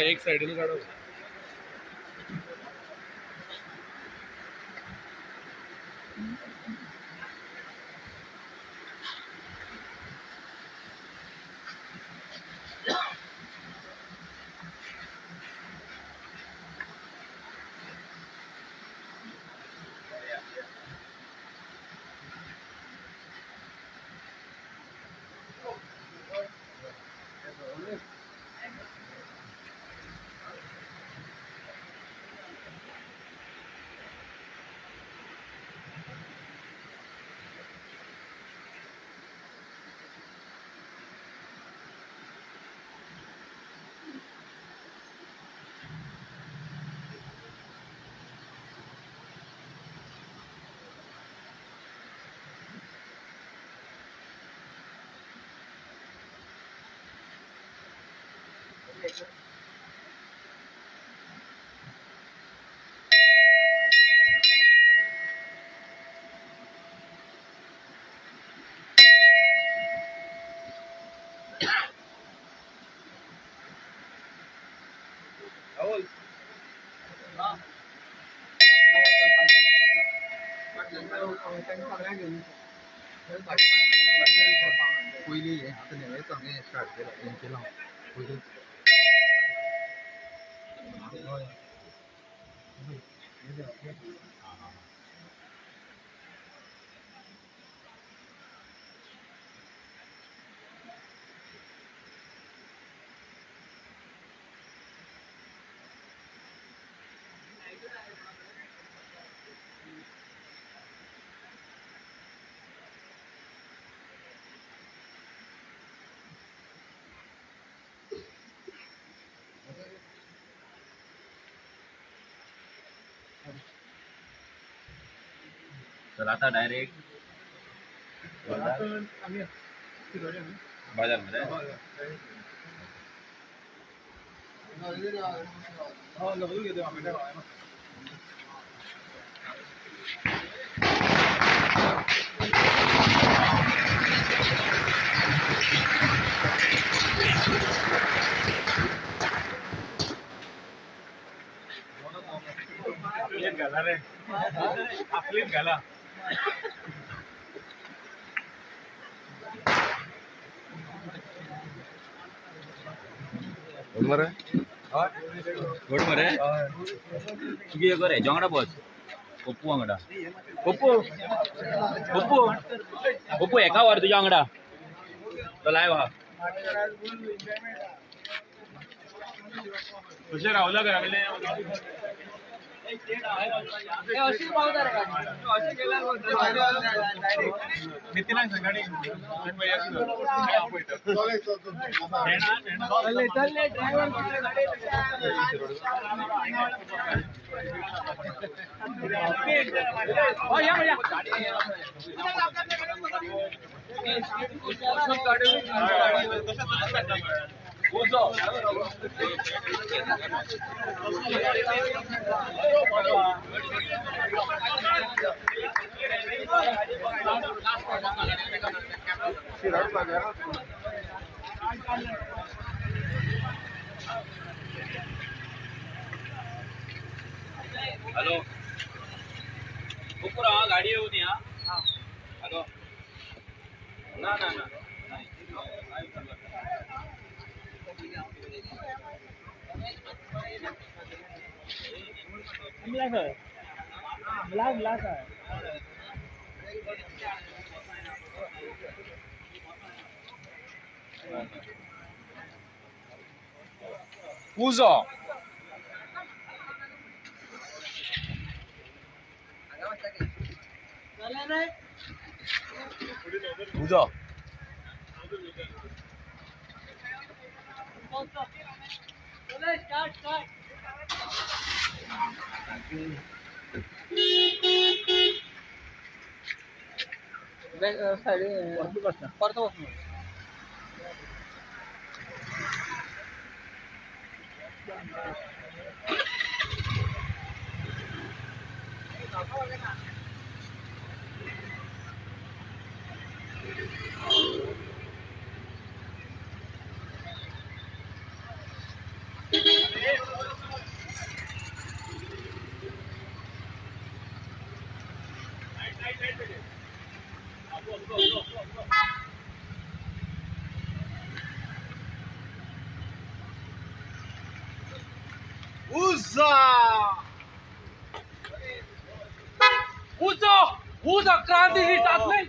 एक साइड काढो. चलाता डायरेक्ट बाजार में घाला रे आपलीच घाला मरे गोड मरे ये करे जोंगड़ा बॉस पप्पू अंगड़ा पप्पू पप्पू पप्पू एका वर तुझ्या अंगड़ा तो लाय वहा तुझे राहुला करावे नितीन संघाडी हॅलो कुकुरा गाडी येऊ द्या हॅलो ना ना ना ब्लाक है उजो उजो Uza क्रांति साथ में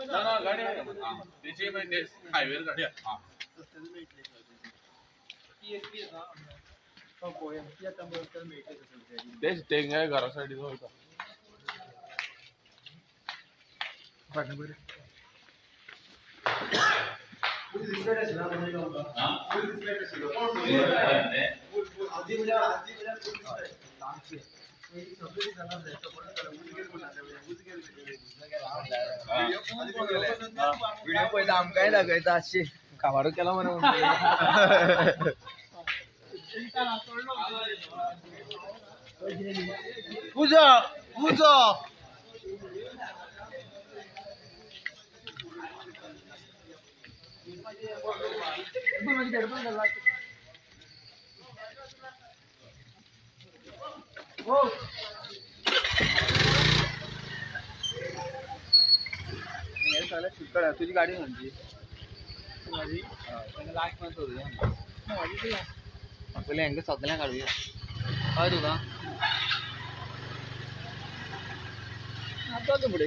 ना गाडी त्याची म्हणजे हायवे गाडी तेच ते काय घरासाठी होता व्हिडिओ पहिला आमकाय लागायचा असे कामार केला म्हणून पूजा पूजा तुझी गाडी म्हणजे माझी लास्ट मध्ये होती पहिले हँग स्वतःला काढूया काय तुला आता पुढे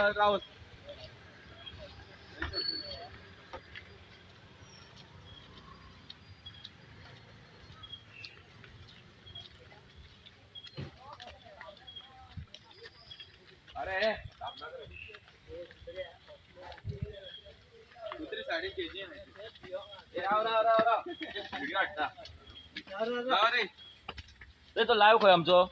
राहुल अरे दुसरी साडी घ्यायची रे तो लाईव्ह खय आमचो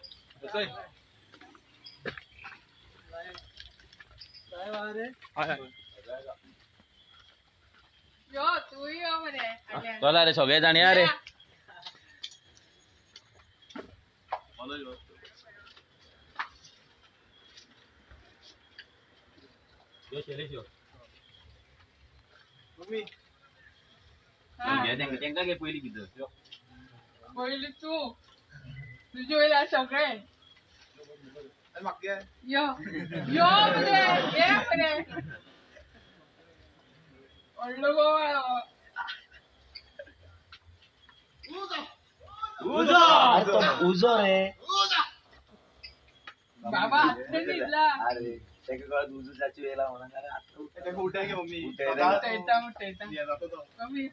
चला रे सगळे जाणी रे त्यांना घे पहिली किती पहिली तू तुझी वेळेला सगळे यो यो बरे ये बरे ओळलो गोवा उजो रे बाबा आता निघला अरे त्याच्या काळात उजू चाचू यायला म्हणा कारण आता उठाय मम्मी उठायचा मम्मी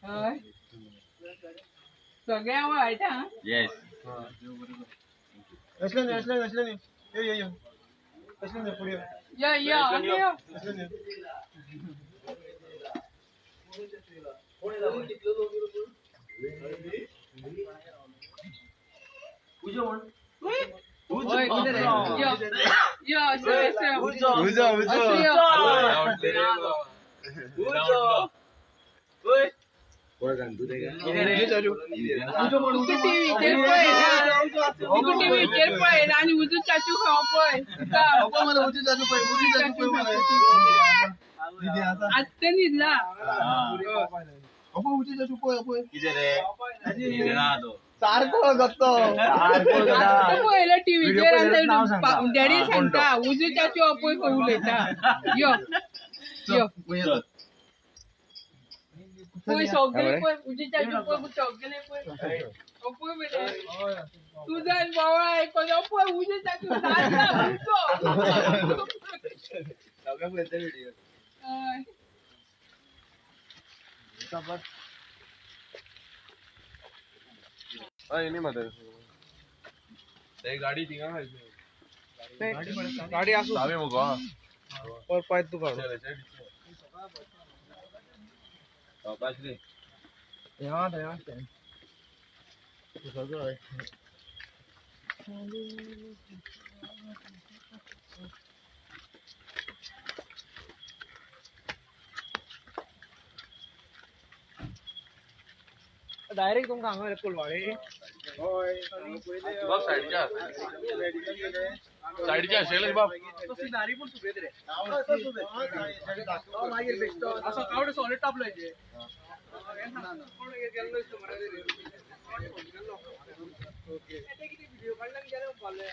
होय. सगळ्या वाईट हा येस या या या होय, इधर आहे. या या असं असं या. आणि उजू चाचू खावा पय आत्ता निघला पहिला टीव्हीचेर डॅडी सांगता उजू चाचू अपय खंय उलयता यो यो पय सगळे पय उजू चाचू पय सगळे पय अपय मरे तुझा बाबा ऐकून पय उजू चाचू गाडी तिंगा गाडी असू सावे मगो और पाय तू काढ डायरेक्ट तुमकां हांगा कोलवाळे साईडच्या असेल बाप दारी पण सुबेत रे मागीर बेश्टो असो कावड सॉलिड टापलायचे व्हिडिओ काढला गेले पाले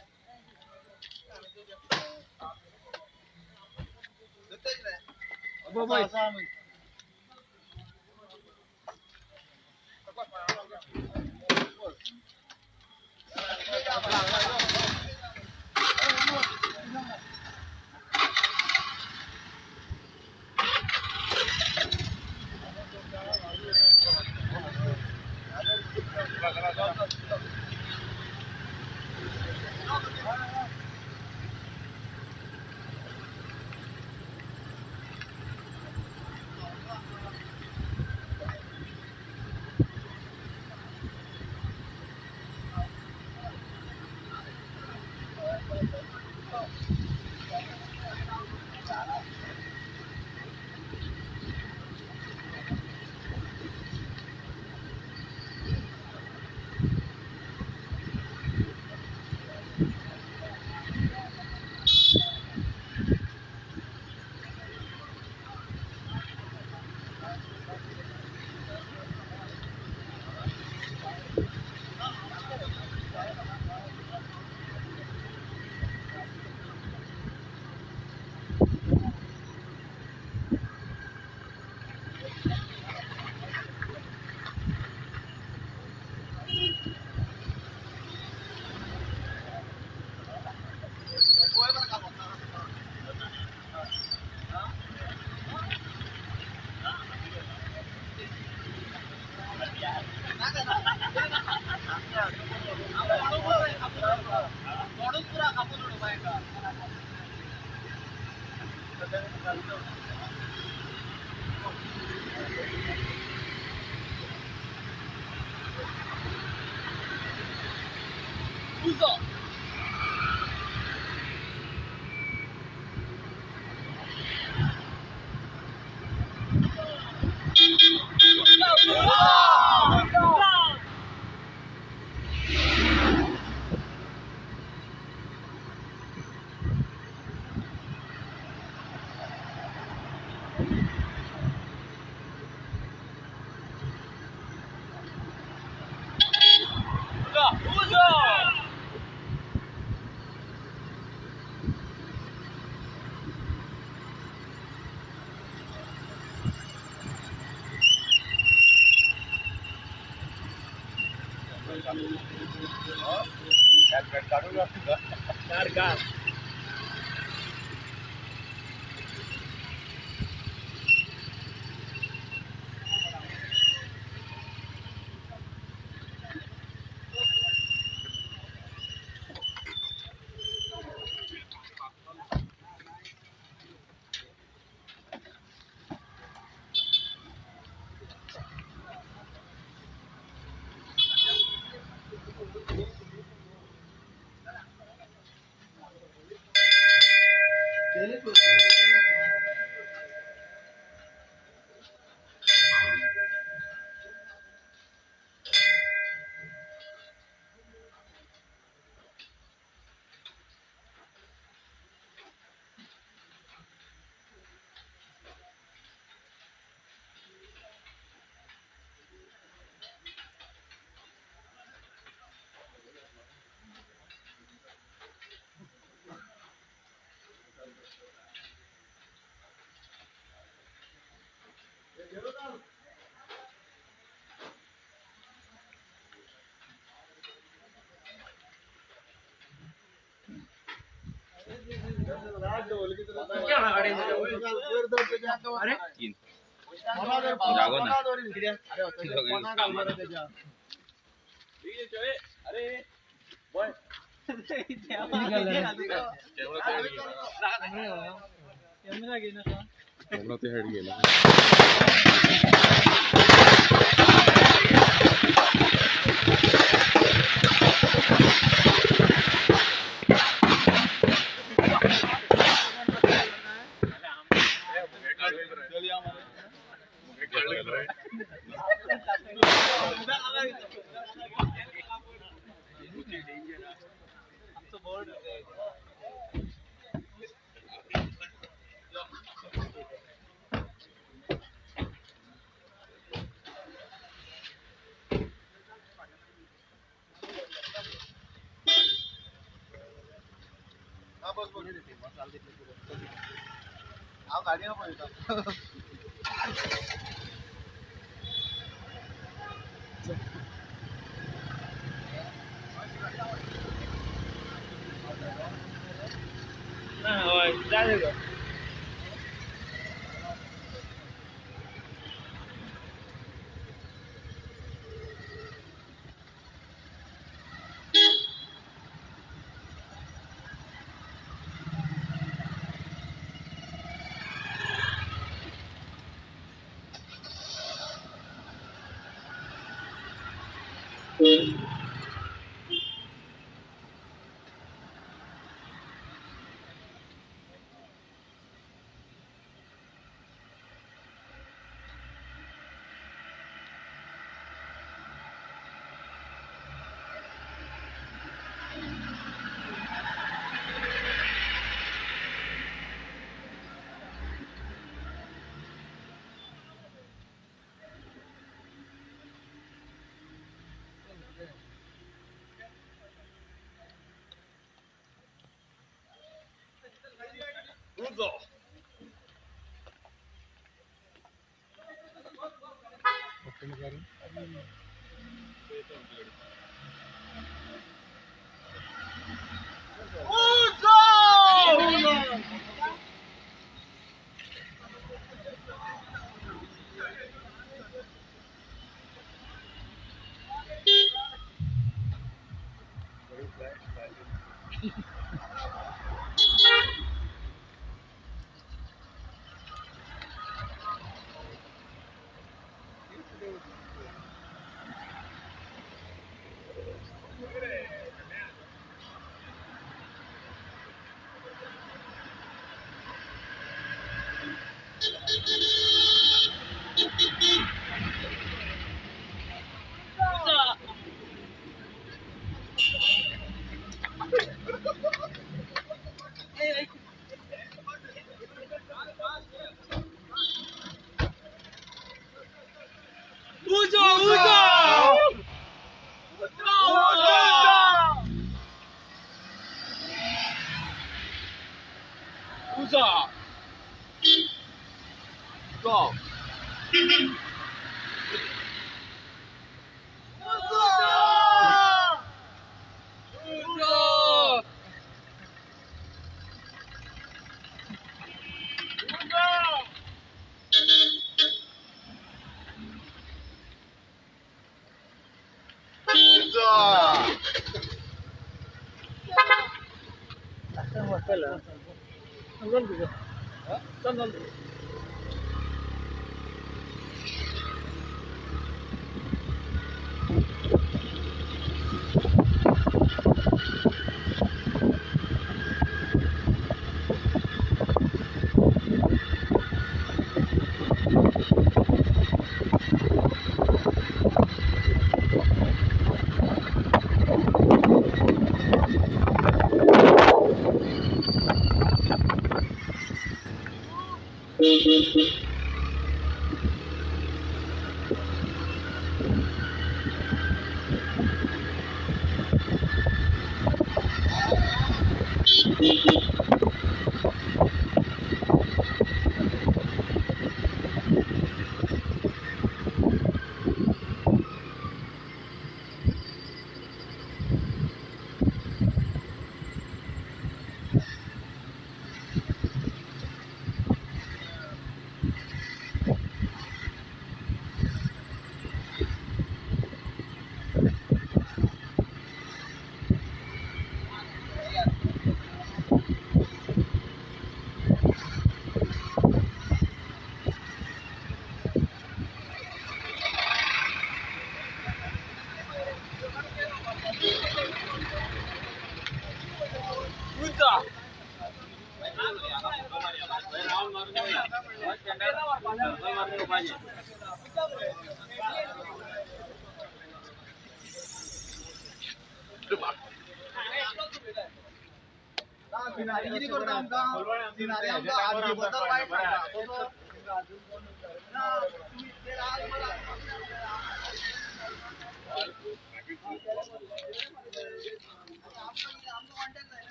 Gar. अरे जागो ना कैमरा ते हेड गेला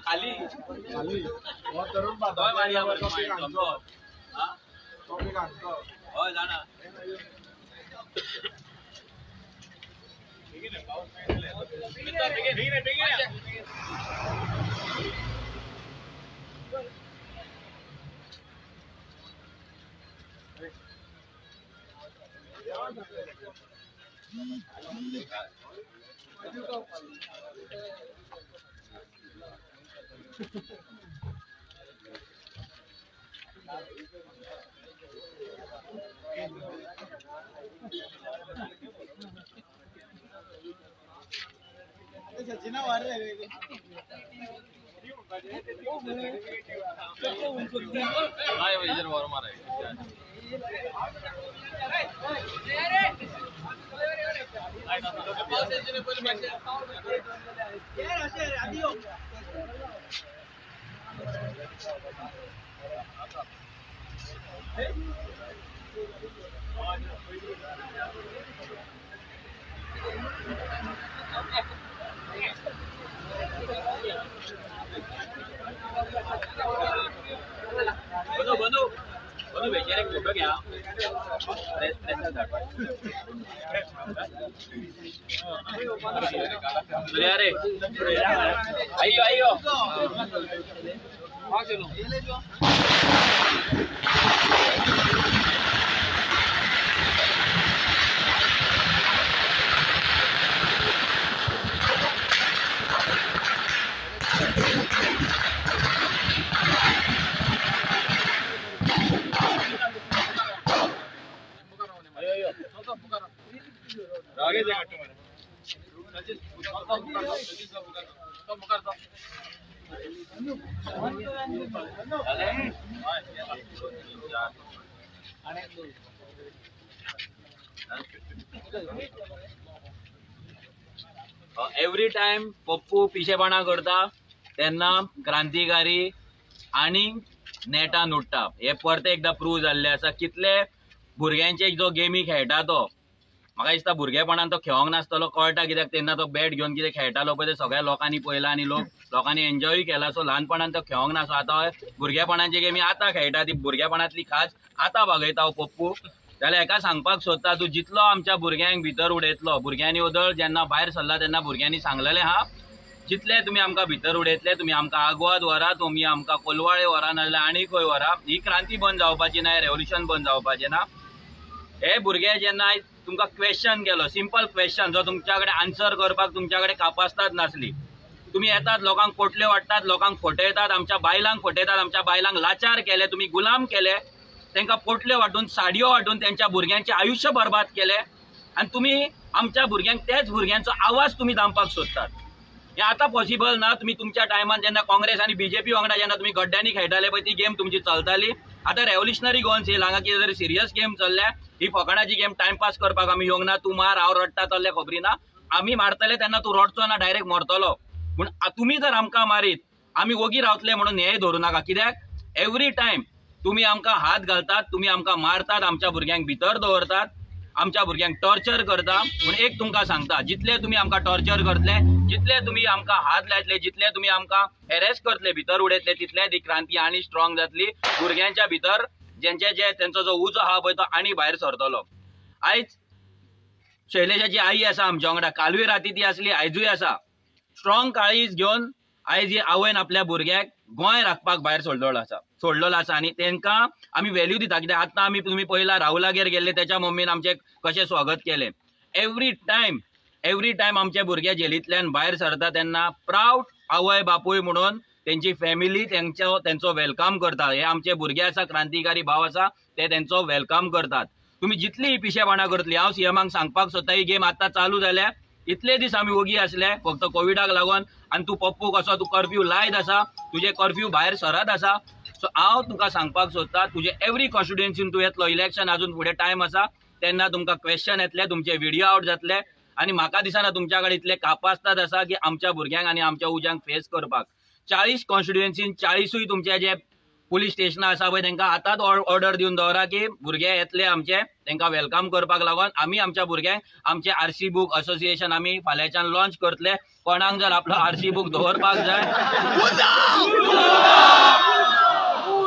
खाली हो जाना बनू बनू बनू भेटेल एक फोटो घ्या अरे अय्यो अय्यो एव्हरी टाइम पप्पू पिशेपणा करता तेन्ना क्रांतिकारी आणि नेटान उडटा हे परत एकदा प्रूव जाल्ले आसा कितले भुरग्यांचे जो गेमी खेळटा तो म्हाका दिसता भुरगेपणान तो खेळोंक नासतलो कळटा कित्याक तेन्ना तो बॅट घेवन कितें खेळटालो पळय ते सगळ्या लोकांनी पळयला आनी लोकांनी एन्जॉय केला सो ल्हानपणान तो खेळोंक ना सो आतां भुरगेपणाची गेमी आतां खेळटा ती भुरगेपणांतली खास आतां भागयता हो पप्पू जाल्यार हेका सांगपाक सोदता तूं जितलो आमच्या भुरग्यांक भितर उडयतलो भुरग्यांनी उदळ जेन्ना भायर सरला तेन्ना भुरग्यांनी सांगलेलें हा जितले तुमी आमकां भितर उडयतले तुमी आमकां आग्वाद व्हरा तुमी आमकां कोलवाळे व्हरा नाजाल्यार आनी खंय व्हरा ही क्रांती बंद जावपाची ना रेव्होल्युशन बंद जावपाचें ना हे भुरगे जेन्ना आयज तुमकां क्वेश्चन केलो सिंपल क्वेश्चन जो तुमच्या कडेन आन्सर करपाक तुमच्या कडेन कापासतात नासली तुम्ही येतात लोकांक पोटल्यो वाडटात लोकांक फटयतात आमच्या बायलांक फटयतात आमच्या बायलांक लाचार केले तुम्ही गुलाम केले तांकां पोटल्यो वाटून साडयो वाटून त्यांच्या भुरग्यांचे आयुष्य बर्बाद केले आणि तुम्ही आमच्या भुरग्यांक तेच भुरग्यांचो आवाज तुम्ही दामपाक सोदतात हे आता पॉसिबल ना तुम्ही तुमच्या टायमान जेन्ना काँग्रेस आणि बीजेपी वांगडा जेन्ना तुम्ही गड्ड्यांनी खेळटाले पळय ती गेम तुमची चलताली आता रेव्होल्युशनरी गोवन्स येयला हांगा कितें तरी सिरियस गेम चल्ल्या ही फकाणाची गेम टायमपास करपाक आमी येवंक ना तूं मार हांव रडटा तसले खबरी ना आमी मारतले तेन्ना तूं रडचो ना डायरेक्ट मरतलो पूण तुमी जर आमकां मारीत आमी ओगी रावतले म्हणून हेय धरूं नाका कित्याक एवरी टायम तुम्ही आमकां हात घालतात तुम्ही आमकां मारतात आमच्या भुरग्यांक भितर दवरतात आमच्या भुरग्यांक टॉर्चर करता पूण एक तुमकां सांगता जितले तुम्ही आमकां टॉर्चर करतले जितले तुम्ही आमकां हात लायतले जितले तुम्ही आमकां हेरेस करतले भितर उडयतले तितले ती क्रांती आनी स्ट्रॉंग जातली भुरग्यांच्या भितर जेंचे तेंचो जो उजो आहा पळय तो आनी भायर सरतलो आयज शैलेशाची आई आसा आमच्या वांगडा कालवी राती ती आसली आयजूय आसा स्ट्रॉंग काळीज घेवन आयज ही आवयन आपल्या भुरग्याक गोंय राखपाक भायर सोडलेलो आसा आनी तांकां आमी व्हॅल्यू दिता कित्याक आतां आमी तुमी पयला राहुलागेर गेल्ले त्याच्या मम्मीन आमचें कशें स्वागत केलें एवरी टायम आमचे भुरगे जेलींतल्यान भायर सरता तेन्ना प्राऊड आवय बापूय म्हणून तेंची फॅमिली तेंचो वेलकम करता हे आमचे भुरगे आसा क्रांतिकारी भाव आसा ते तेंचो वेलकम करतात तुम्ही जितली ही पिशेपणां करतली हांव सीएमाक सांगपाक सोदता ही गेम आतां चालू जाल्या इतले दीस आमी ओगी आसले फक्त कोविडाक लागून आनी तूं पप्पू कसो तूं कर्फ्यू लायत आसा तुजे कर्फ्यू भायर सरत आसा सो हांव तुका सांगपाक सोदता तुजे एवरी कॉन्स्टिट्युएन्सीन तूं येतलो इलेक्शन अजून फुडें टायम आसा तेन्ना तुमकां क्वेश्चन येतले तुमचे व्हिडिओ आउट जातले आनी म्हाका दिसना तुमच्या कडेन इतले कापास्ताद आसा की आमच्या भुरग्यांक आनी आमच्या उज्यांक फेस करपाक 40 कॉन्स्टिट्युएन्सीन 40 तुमचे जे पुलीस स्टेशनां आसा पळय तांकां आतांच ऑर्डर दिवन दवरा की भुरगे येतले आमचे तांकां वेलकम करपाक लागून आमी आमच्या भुरग्यांक आमचे आरसी बूक असोसिएशन आमी फाल्यांच्यान लॉन्च करतले कोणाक जर आपलो आरसी बूक दवरपाक जाय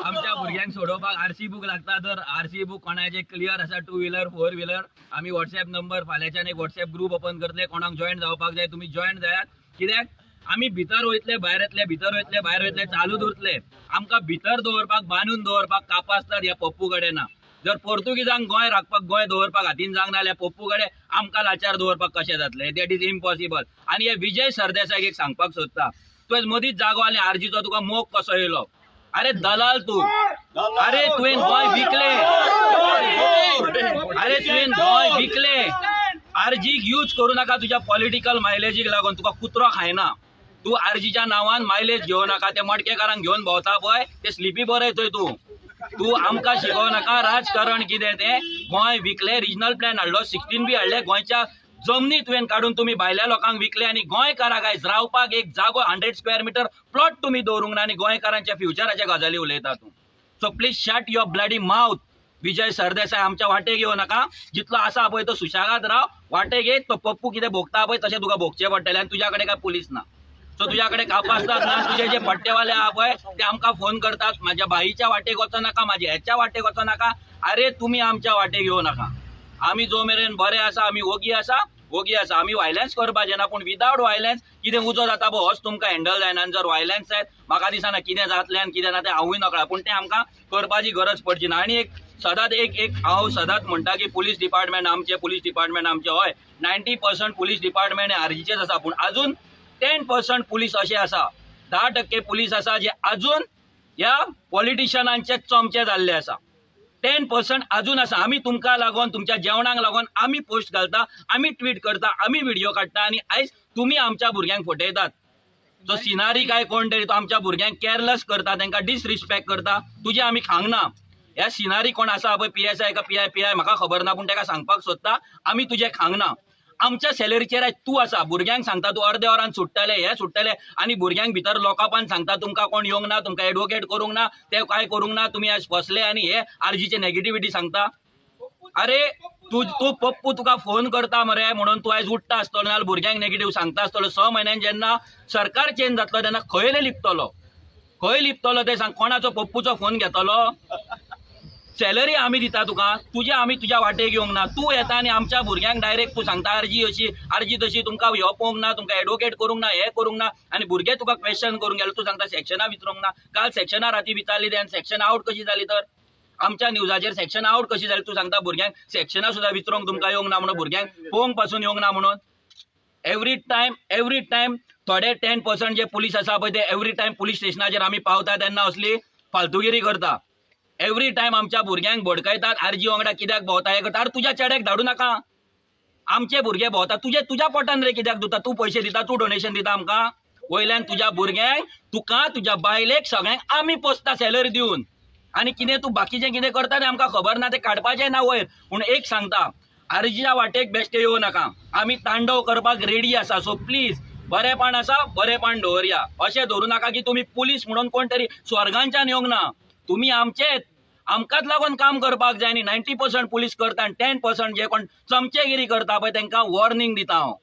आमच्या भुरग्यांक सोडोवपाक आरसी बूक लागता तर आरसी बूक कोणाचे क्लियर आसा 2 व्हिलर 4 व्हिलर आमी व्हॉट्सएप नंबर फाल्यांच्यान एक व्हॉट्सएप ग्रुप ओपन करतले कोणाक जॉईन जावपाक जाय तुमी जॉईन जायात कित्याक आमी भितर वयतले भायर येतले भितर वयतले भायर वयतले चालूच उरतले आमकां भितर दवरपाक बांदून दवरपाक कापासतात ह्या पप्पू कडेन ना जर पोर्तुगीजांक गोंय राखपाक गोंय दवरपाक हातीन जावंक ना जाल्यार पप्पू कडेन आमकां लाचार दवरपाक कशें जातलें दॅट इज इम्पॉसिबल आनी हे विजय सरदेसाईक एक सांगपाक सोदता तुवें मदींच जागो आनी आरजीचो तुका मोग कसो येयलो अरे दलाल तू अरे तुवें गोंय विकले अरे तुवें गोंय विकले आरजीक यूज करू नाका तुज्या पॉलिटिकल मायलेजीक लागून तुका कुत्रो खायना तू आरजीच्या नांवान मायलेज घेवं नाका ते मडकेकारांक घेवन भोंवता पळय ते स्लिपी बरयतय तू आमकां शिकोव नाका राजकारण कितें तें गोंय विकले रिजनल प्लॅन हाडलो 16 बी हाडले गोंयच्या जमनी तुवें काढून तुम्ही भायल्या लोकांक विकले आणि गोंयकाराक आयज रावपाक एक जागो 100 स्क्वेअर मिटर प्लॉट तुम्ही दवरूंक ना आणि गोंयकारांच्या फ्युचराच्या गजाली उलयता तूं. So please shut your bloody mouth. Vijay Sardesai आमच्या वाटेक येऊ नका. जितलो आसा पळय तो सुशागात राव. वाटेक येत तो पप्पू कितें भोगता पळय तशें तुका भोगचें पडटलें आणि तुज्या कडेन काय पुलीस ना. सो तुझ्या कडे कापासतात ना. तुझे जे पट्टेवाले आहा पळय ते आमकां फोन करतात, माझ्या बाईच्या वाटेक वचो नाका, माझ्या ह्याच्या वाटेक वचो नाका. अरे तुम्ही आमच्या वाटेक येऊ नका. आमी जो मेरेन बरे आसा, आमी ओगी आसा. आमी व्हायलन्स करपाचें ना, पूण विदाउट व्हायलन्स कितें उजो जाता पळय होच तुमकां हँडल जायना. आनी जर व्हायलन्स जायत म्हाका दिसना कितें जातलें आनी कितें ना तें हांवूय नकळा, पूण तें आमकां करपाची गरज पडची ना. आनी हांव सदांच म्हणटा की पुलीस डिपार्टमेंट आमचे हय 90% पुलीस डिपार्टमेंट हे आरजीचेच आसा, पूण अजून 10% पुलीस असे आसा, 10% पुलीस आसा जे अजून ह्या पॉलिटिशियनांचे चमचे जाल्ले आसा. 10% अजून आसा. आमी तुमकां लागून, तुमच्या जेवणाक लागून आमी पोस्ट घालता, आमी ट्वीट करता, आमी व्हिडिओ काडटा आणि आयज तुम्ही आमच्या भुरग्यांक फटयतात. जो सिनारी काय कोण तरी तो आमच्या भुरग्यांक केअरलेस करता, तांकां डिसरिस्पेक्ट करता. तुजे आमी खांगना. ह्या सिनारी कोण आसा पळय PSI का PI म्हाका खबर ना, पूण ताका सांगपाक सोदता आमी तुजे खांगना. आमच्या सॅलरीचेर आयज तूं आसा. भुरग्यांक सांगता तूं अर्दे वरान सुट्टले, हे सुट्टले, आनी भुरग्यांक भितर लोकांपान सांगता तुमकां कोण येवंक ना, तुमकां एडवोकेट करूंक ना, ते काय करूंक ना, तुमी आयज फसले आनी हे आरजीचे नेगेटिव्हिटी सांगता. अरे तू पप्पू तुका फोन करता मरे म्हणून तू आयज उठता आसतलो, नाल्यार भुरग्यांक नेगेटिव्ह सांगता आसतलो. 6 म्हयन्यान जेन्ना सरकार चेंज जातलो तेन्ना खंय लिपतलो ते सांग. कोणाचो पप्पूचो फोन घेतलो? सॅलरी आमी दिता तुका, आमी तुज्या वाटेक येवंक ना. तूं येता आनी आमच्या भुरग्यांक डायरेक्ट तूं सांगता आरजी अशी आरजी तशी, तुमकां ह्यो पळोवंक ना, तुमकां एडवोकेट करूंक ना, हे करूंक ना, आनी भुरगे तुका क्वेश्चन करूंक गेले तूं सांगता सेक्शनां विचारूंक ना. काल सेक्शनां राती विचारली तेन्ना सेक्शन आउट कशी जाली? तर आमच्या न्यूजाचेर सेक्शन आउट कशी जाली? तूं सांगता भुरग्यांक सेक्शनां सुद्दां विचारूंक तुमकां येवंक ना म्हणून, भुरग्यांक पळोवंक पासून येवंक ना म्हणून. एवरी टायम थोडे 10% जे पुलीस आसा पळय ते एवरी टायम पुलीस स्टेशनाचेर आमी पावता तेन्ना असली फालतुगिरी करता. एवरी टायम आमच्या भुरग्यांक भडकयतात, आरजी वांगडा कित्याक भोंवता हे करता. तुज्या चेड्याक धाडू नाका. आमचे भुरगे भोंवता तुज्या पोटान रे कित्याक दिता? तूं पयशे दिता, तूं डोनेशन दिता आमकां. वयल्यान तुज्या भुरग्यांक, तुका, तुज्या बायलेक सगळ्यांक आमी पोसता सॅलरी दिवन. आनी कितें तूं बाकीचें कितें करता तें आमकां खबर ना, तें काडपाचें ना वयर. पूण एक सांगता, आरजीच्या वाटेक बेश्टे येवं नाका. आमी तांडव करपाक रेडी आसा. सो प्लीज बरेपण आसा, बरेपण दवरया. अशें धरू नाका की तुमी पुलीस म्हणून कोण तरी स्वर्गांच्यान येवंक ना. तुमी आमचेच, आमकांच लागून काम करपाक जाय. आनी 90% पुलीस करता आनी 10% जे कोण चमचेगिरी करता पळय तांकां वॉर्निंग दिता हांव.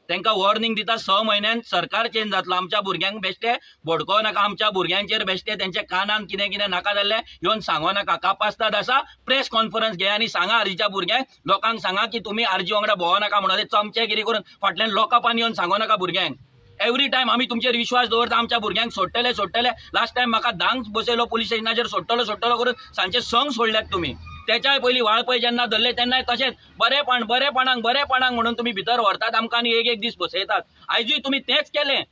तांकां वॉर्निंग दिता. 6 म्हयन्यान सरकार चेंज जातलो. आमच्या भुरग्यांक बेश्टे भडको नाका. आमच्या भुरग्यांचेर बेश्टे तेंच्या कानान कितें नाका जाल्लें येवन सांगो नाका. कापास्ताद आसा, प्रेस कॉन्फरन्स घे आनी सांगा आरजीच्या भुरग्यांक, लोकांक सांगा की तुमी आरजी वांगडा भोंवो नाका म्हणून. ते चमचेगिरी करून फाटल्यान लोकांपान येवन सांगो नाका भुरग्यांक. एवरी टायम आमी तुमचेर विश्वास दवरता, आमच्या भुरग्यांक सोडटले. लास्ट टायम म्हाका धांक बसयलो पुलीस स्टेशनाचेर, सोडटलो करून सांचे संग सोडल्यात तुमी. त्याच्याय पयलीं वाळपय जेन्ना धरले तेन्नाय तशेंच बरेपणांक म्हणून तुमी भितर व्हरतात आमकां आनी एक दीस बसयतात. आयजूय तुमी तेंच केलें.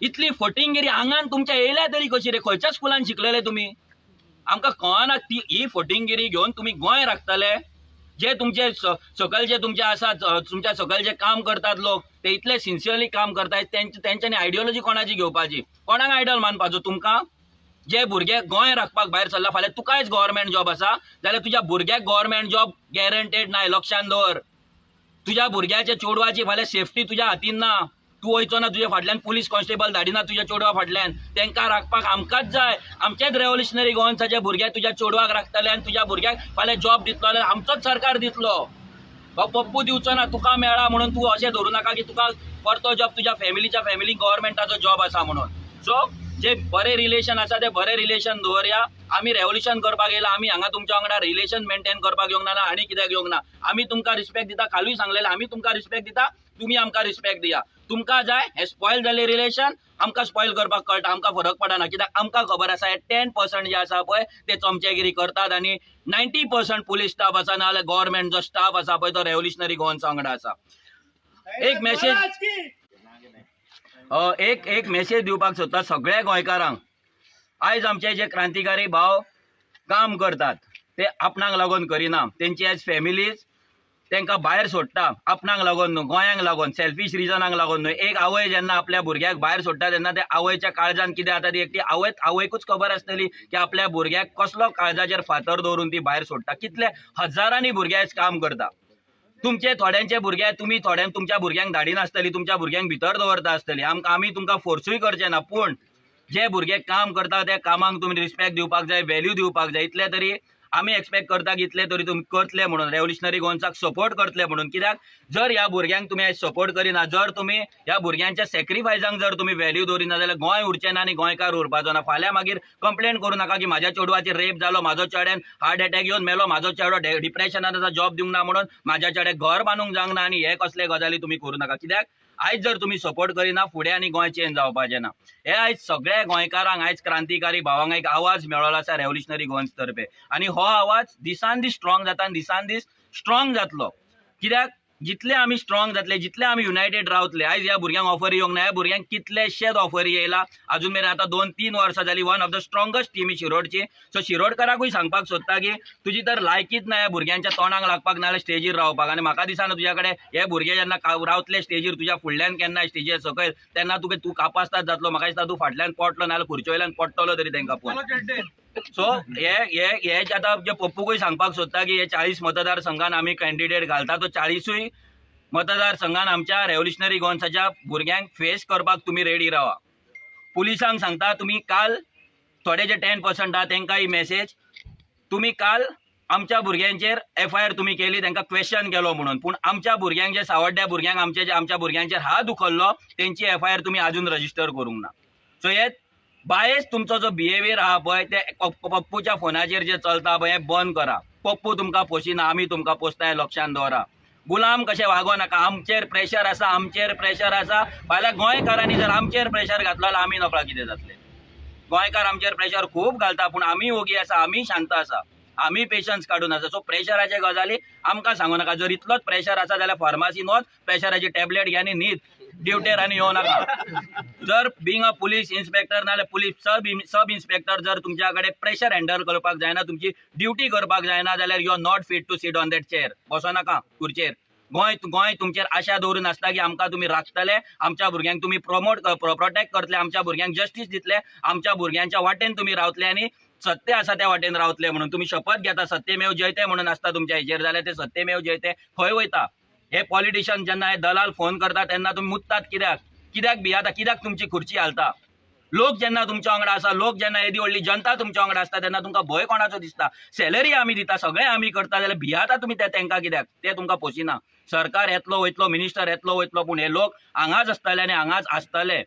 इतली फटिंगगिरी आंगान तुमच्या येयल्या तरी कशी रे? खंयच्या स्कुलान शिकलेले तुमी? आमकां कळना. ही फटिंगगिरी घेवन तुमी गोंय राखतले? जे तुमचे सकयलचे तुमचे आसात, तुमच्या सकयल जे काम करतात लोक, ते इतले सिन्सियरली काम करतात. तेंच्यांनी आयडियोलॉजी कोणाची घेवपाची? कोणाक आयडल मानपाचो? तुमकां? जे भुरगे गोंय राखपाक भायर सरला, फाल्यां तुकायच गव्हर्मेंट जॉब आसा जाल्यार तुज्या भुरग्याक गव्हर्मेंट जॉब गॅरंटेड नाय. लक्षांत दवर. तुज्या भुरग्याच्या चेडवाची फाल्यां सेफ्टी तुज्या हातीन ना. तूं वयचो ना, तुज्या फाटल्यान पुलीस कॉन्स्टेबल धाडिना तुज्या चेडवा फाटल्यान. तांकां राखपाक आमकांच जाय. आमचेच रेव्होल्युशनरी गोवन्साचे भुरगे तुज्या चेडवाक राखतले आनी तुज्या भुरग्याक फाल्यां जॉब दितलो जाल्यार आमचोच सरकार दितलो. पप्पू दिवचो ना. तुका मेळ्ळा म्हणून तूं अशें धरू नाका की तुका परतो जॉब तुज्या फॅमिलीक गव्हर्मेंटाचो जॉब आसा म्हणून. सो जे बरे रिलेशन आसा ते बरे रिलेशन दवरया. आमी रेव्होल्युशन करपाक येयला. आमी हांगा तुमच्या वांगडा रिलेशन मेंटेन करपाक येवंक ना आनी कित्याक येवंक ना. आमी तुमकां रिस्पेक्ट दिता. कालूय सांगलेलें आमी तुमकां रिस्पेक्ट दिता, तुमी आमकां रिस्पेक्ट दिया. तुमकां जाय हे स्पॉयल जाल्ले रिलेशन आमकां स्पॉयल करपाक कळटा. आमकां फरक पडना कित्याक आमकां खबर आसा हे 10% जे आसा पळय ते चमचेगिरी करतात आनी 90% पुलीस स्टाफ आसा नाल्यार गव्हर्मेंट जो स्टाफ आसा पळय तो रेव्होल्युशनरी गोवन्सा वांगडा आसा. एक मेसेज दिवपाक सोदता सगळ्या गोंयकारांक. आयज आमचे जे क्रांतिकारी भाव काम करतात ते आपणाक लागून करिना. तेंची आयज फॅमिलीज तांकां भायर सोडटा. आपणाक लागून न्हू, गोंयांक लागून, सेल्फीश रिजनाक लागून न्हू. एक आवय जेन्ना आपल्या भुरग्याक भायर सोडटा तेन्ना त्या आवयच्या काळजान कितें जाता ती एकटी आवयकूच खबर आसतली की आपल्या भुरग्याक कसलो काळजाचेर फातर दवरून ती भायर सोडटा. कितले हजारांनी भुरगे आयज काम करता. तुमचे थोड्यांचे भुरगे तुम्ही तुमच्या भुरग्यांक धाडिनासतली, तुमच्या भुरग्यांक भितर दवरता आसतली. आमी तुमकां फोर्सूय करचे ना, पूण जे भुरगे काम करता त्या कामाक तुम्ही रिस्पेक्ट दिवपाक जाय, व्हॅल्यू दिवपाक जाय. इतले तरी आमी एक्सपेक्ट करता की इतले तरी तुम्ही करतले म्हणून, रेव्होल्युशनरी गोवन्साक सपोर्ट करतले म्हणून. कित्याक जर ह्या भुरग्यांक तुम्ही सपोर्ट करिना, जर तुम्ही ह्या भुरग्यांच्या सॅक्रिफायसांक जर तुम्ही व्हॅल्यू दवरिना जाल्यार गोंय उरचें ना आनी गोंयकार उरपाचो ना. फाल्यां मागीर कंप्लेंट करूं नाका की म्हाज्या चेडवाचेर रेप जालो, म्हाजो चेड्यान हार्ट अटॅक येवन मेलो, म्हाजो चेडो डिप्रेशनान आसा, जॉब दिवंक ना म्हणून म्हाज्या चेड्याक घर बांदूंक जावंक ना, आनी हे कसले गजाली तुम्ही करूं नाका. कित्याक आयज जर तुम्ही सपोर्ट करिना फुडें आनी गोंय चेंज जावपाचें ना. हे आयज सगळ्या गोंयकारांक, आयज क्रांतिकारी भावांक एक आवाज मेळ्ळो आसा रेव्होल्युशनरी गोवन्स तर्फे, आनी हो आवाज दिसान दीस स्ट्रॉंग जाता आनी दिसान दीस स्ट्रॉंग जातलो. कित्याक जितले आमी स्ट्रॉंग जातले, जितले आमी युनायटेड रावतले, आयज ह्या भुरग्यांक ऑफर येवंक ना, ह्या भुरग्यांक कितलेशेच ऑफर येयला अजून मेरेन. आतां 2-3 वर्सां जाली one of the strongest team शिरोडची. सो शिरोडकाराकूय सांगपाक सोदता की तुजी तर लायकीच ना ह्या भुरग्यांच्या तोंडाक लागपाक, नाल्यार स्टेजीर रावपाक. आनी म्हाका दिसना तुज्या कडेन हे भुरगे जेन्ना रावतले स्टेजीर तुज्या फुडल्यान केन्ना स्टेजीर सकयल, तेन्ना तूं कापासताच जातलो. म्हाका दिसता तूं फाटल्यान पडटलो, नाल्यार खुर्चे वयल्यान पडटलो तरी तांकां पळोवन. सो हे आतां जे पप्पूकूय सांगपाक सोदता की हे 40 मतदारसंघान आमी कॅन्डिडेट घालता, तो 40य मतदारसंघान आमच्या रेव्होल्युशनरी गोवन्साच्या भुरग्यांक फेस करपाक तुम्ही रेडी रावा. पुलिसांक सांगता तुम्ही काल थोडे जे 10% आहा तांकां ही मेसेज, तुम्ही काल आमच्या भुरग्यांचेर FIR तुम्ही केली, तांकां क्वेश्चन केलो म्हणून, पूण आमच्या भुरग्यांक जे सावड्ड्या भुरग्यांक आमच्या भुरग्यांचेर हात उखल्लो तेंची FIR तुम्ही अजून रजिस्टर करूंक ना. सो हे बायस तुमचो जो बिहेवियर आहा पळय ते पप्पूच्या फोनाचेर जे चलता पळय हे बंद करा. पप्पू तुमकां पोशिना, आमी तुमकां पोसता हें लक्षांत दवरा. गुलाम कशें वागो नाका. आमचेर प्रेशर आसा, फाल्यां गोंयकारांनी जर आमचेर प्रेशर घातलो जाल्यार आमी नकळा कितें जातलें. गोंयकार आमचेर प्रेशर खूब घालता, पूण आमी ओगी आसा, आमी शांत आसा, आमी पेशन्स काडून आसा. सो प्रेशराचे गजाली आमकां सांगू नाका. जर इतलोच प्रेशर आसा जाल्यार फार्मासीन वच, प्रेशराची टॅबलेट घे आनी न्हीद, ड्युटेर आनी येवं नाका. जर बिंग अ पुलीस इन्स्पेक्टर नाल्यार पुलीस सब इन्स्पेक्टर जर तुमच्या कडेन प्रेशर हँडल करपाक जायना, तुमची ड्युटी करपाक जायना जाल्यार you are not fit to seat on that chair. बसो नाका खुर्चेर. गोंय तुमचेर आशा दवरून आसता की आमकां तुम्ही राखतले, आमच्या भुरग्यांक तुम्ही प्रोटेक्ट करतले, आमच्या भुरग्यांक जस्टीस दितले, आमच्या भुरग्यांच्या वाटेन तुम्ही रावतले आनी सत्य आसा त्या वाटेन रावतले म्हणून. तुम्ही शपथ घेता सत्यमेव जयते म्हणून आसता तुमच्या हेचेर, जाल्यार ते सत्यमेव जयते खंय वयता. हे पॉलिटिशियन जेन्ना हे दलाल फोन करता तेन्ना तुम्ही मुत्तात कित्याक भियाता, कित्याक तुमची खुर्ची हालता. लोक जेन्ना तुमच्या वांगडा आसा, लोक जेन्ना येदी व्हडली जनता तुमच्या वांगडा आसता तेन्ना तुमकां भंय कोणाचो दिसता. सॅलरी आमी दिता, सगळें आमी करता, जाल्यार भियाता तुमी तेंकां कित्याक? ते तुमकां पोशिना. सरकार येतलो वयतलो, मिनिस्टर येतलो वयतलो, पूण हे लोक हांगाच आसतले आनी हांगाच आसतले.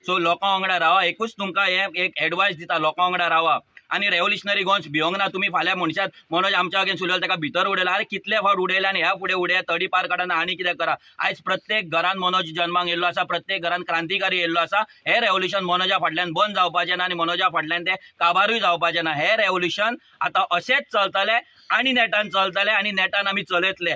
सो लोकां वांगडा रावा. एकूच तुमकां हे एक एडवायस दिता, लोकां वांगडा रावा. आनी रेव्होल्युशनरी गोवन्स भिवंक ना. तुम्ही फाल्यां मनशात मनोज आमच्या अगेन्स्ट उलयलो ताका भितर उडयला, अरे कितले फावट उडयले आनी ह्या फुडें उडया, तडी पार काडना आनी कितें करा. आयज प्रत्येक घरान मनोज जन्माक येयल्लो आसा, प्रत्येक घरान क्रांतिकारी येयल्लो आसा. हे रेव्होल्युशन मनोजा फाटल्यान बंद जावपाचें ना आनी मनोजा फाटल्यान ते काबारूय जावपाचें ना. हे रेव्होल्युशन आतां अशेंच चलतलें आनी नेटान चलतलें आनी नेटान आमी चलयतले.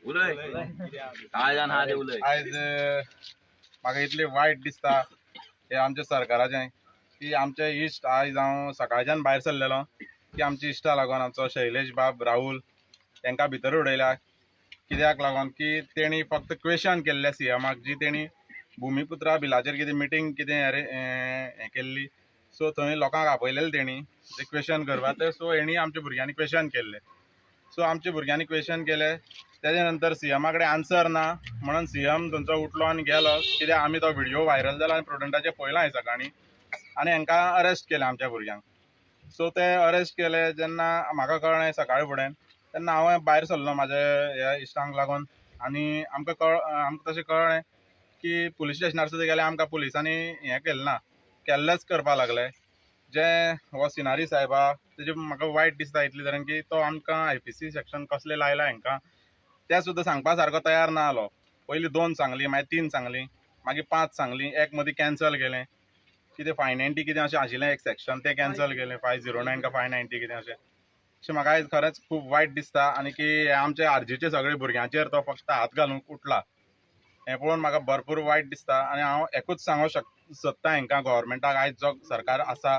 उलय काय जाण हा ते उलय. आयज म्हाका इतलें वायट दिसता हे आमच्या सरकाराचें की आमचे इश्ट आयज हांव सकाळच्यान भायर सरलेलो की आमच्या इश्टा लागून आमचो शैलेश बाब राहुल तांकां भितर उडयल्या. कित्याक लागून की तेणी फक्त क्वेश्चन केल्ले सीएमाक, जी तेणी भुमिपुत्रा बिलाचेर कितें मिटींग कितें हें केल्ली. सो थंय लोकांक आपयलेलें तेणी ते क्वेश्चन करपाक. सो हेणी आमच्या भुरग्यांनी क्वेश्चन केल्ले. सो आमच्या भुरग्यांनी क्वेश्चन केले, तेजे नंतर सीएमा कडेन आन्सर ना म्हणून सीएम थंयचो उठलो आनी गेलो. कित्याक आमी तो व्हिडिओ व्हायरल जाला आनी प्रुडंटाचेर पळयला हांवें सकाळीं, आनी हांकां अरेस्ट केलें आमच्या भुरग्यांक. सो ते अरेस्ट केले जेन्ना म्हाका कळ्ळें सकाळी फुडें, तेन्ना हांव भायर सरलो म्हाज्या ह्या इश्टांक लागून. आनी आमकां तशें कळ्ळें की पुलीस स्टेशनार सुद्दां गेले, आमकां पुलिसांनी हें केलें ना, केल्लेच करपा लागले. जे हो सिनारी साहेब आहा तेजे म्हाका वायट दिसता इतले तरेन की तो आमकां IPC सेक्शन कसलें लायला हांकां ते सुद्दां सांगपा सारको तयार ना जालो. पयलीं 2 सांगली, मागीर 3 सांगली, मागीर 5 सांगली, एक मदीं कॅन्सल केलें. कितें 590 कितें अशें आशिल्लें एक सेक्शन, तें कॅन्सल केलें. 509 का 590 कितें अशें म्हाका आयज खरेंच खूब वायट दिसता. आनी की आमचे आरजीचे सगळे भुरग्यांचेर तो फक्त हात घालूंक उठला. हें पळोवन म्हाका भरपूर वायट दिसता आनी हांव एकूच सांगूंक सोदतां हांकां गव्हर्मेंटाक आयज जो सरकार आसा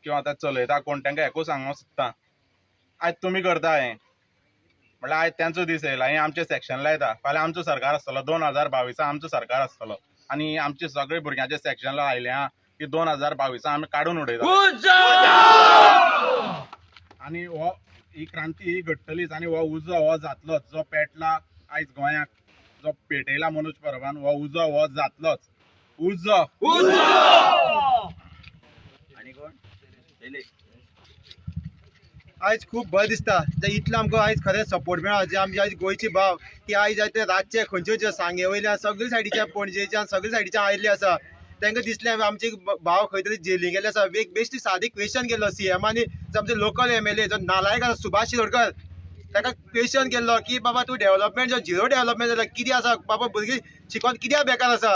किंवा आतां चलयता कोण तांकां एकूच सांगूंक सोदतां आयज तुमी करता हें म्हळ्यार आयज तेंचो दीस येयला हें आमचें सेक्शन लायता फाल्यां आमचो सरकार आसतलो 2022 आमचो सरकार आसतलो आनी आमचे सगळे भुरग्यांचे सेक्शन आयले आहा की 2022 आमी काडून उडयता आनी हो ही क्रांती ही घडटलीच आनी हो उजो हो जातलोच जो पेटला आयज गोंयाक जो पेटयला मनोज परबान हो उजो हो जातलोच उजो आनी कोण शैलेश आयज खूब बरें दिसता इतलो आमकां आयज खरें सपोर्ट मेळ्ळा जे आमचे आयज गोंयचे भाव की आयज ते रातचे खंयच्यो सांगे वयल्यान सगळे सायडीच्या पणजेच्यान सगळे सायडीच्यान आयिल्ले आसा तांकां दिसलें आमचे भाव खंय तरी जेली गेले आसा एक बेश्टी सादी क्वेश्चन केल्लो सीएमानी जो आमचे लोकल MLA जो नालायक आसा सुभाष शिरोडकर ताका क्वेश्चन केल्लो की बाबा तूं डेव्हलपमेंट जो झिरो डेव्हलपमेंट जाला कितें आसा बाबा भुरगीं शिकोन कित्याक बेकार आसा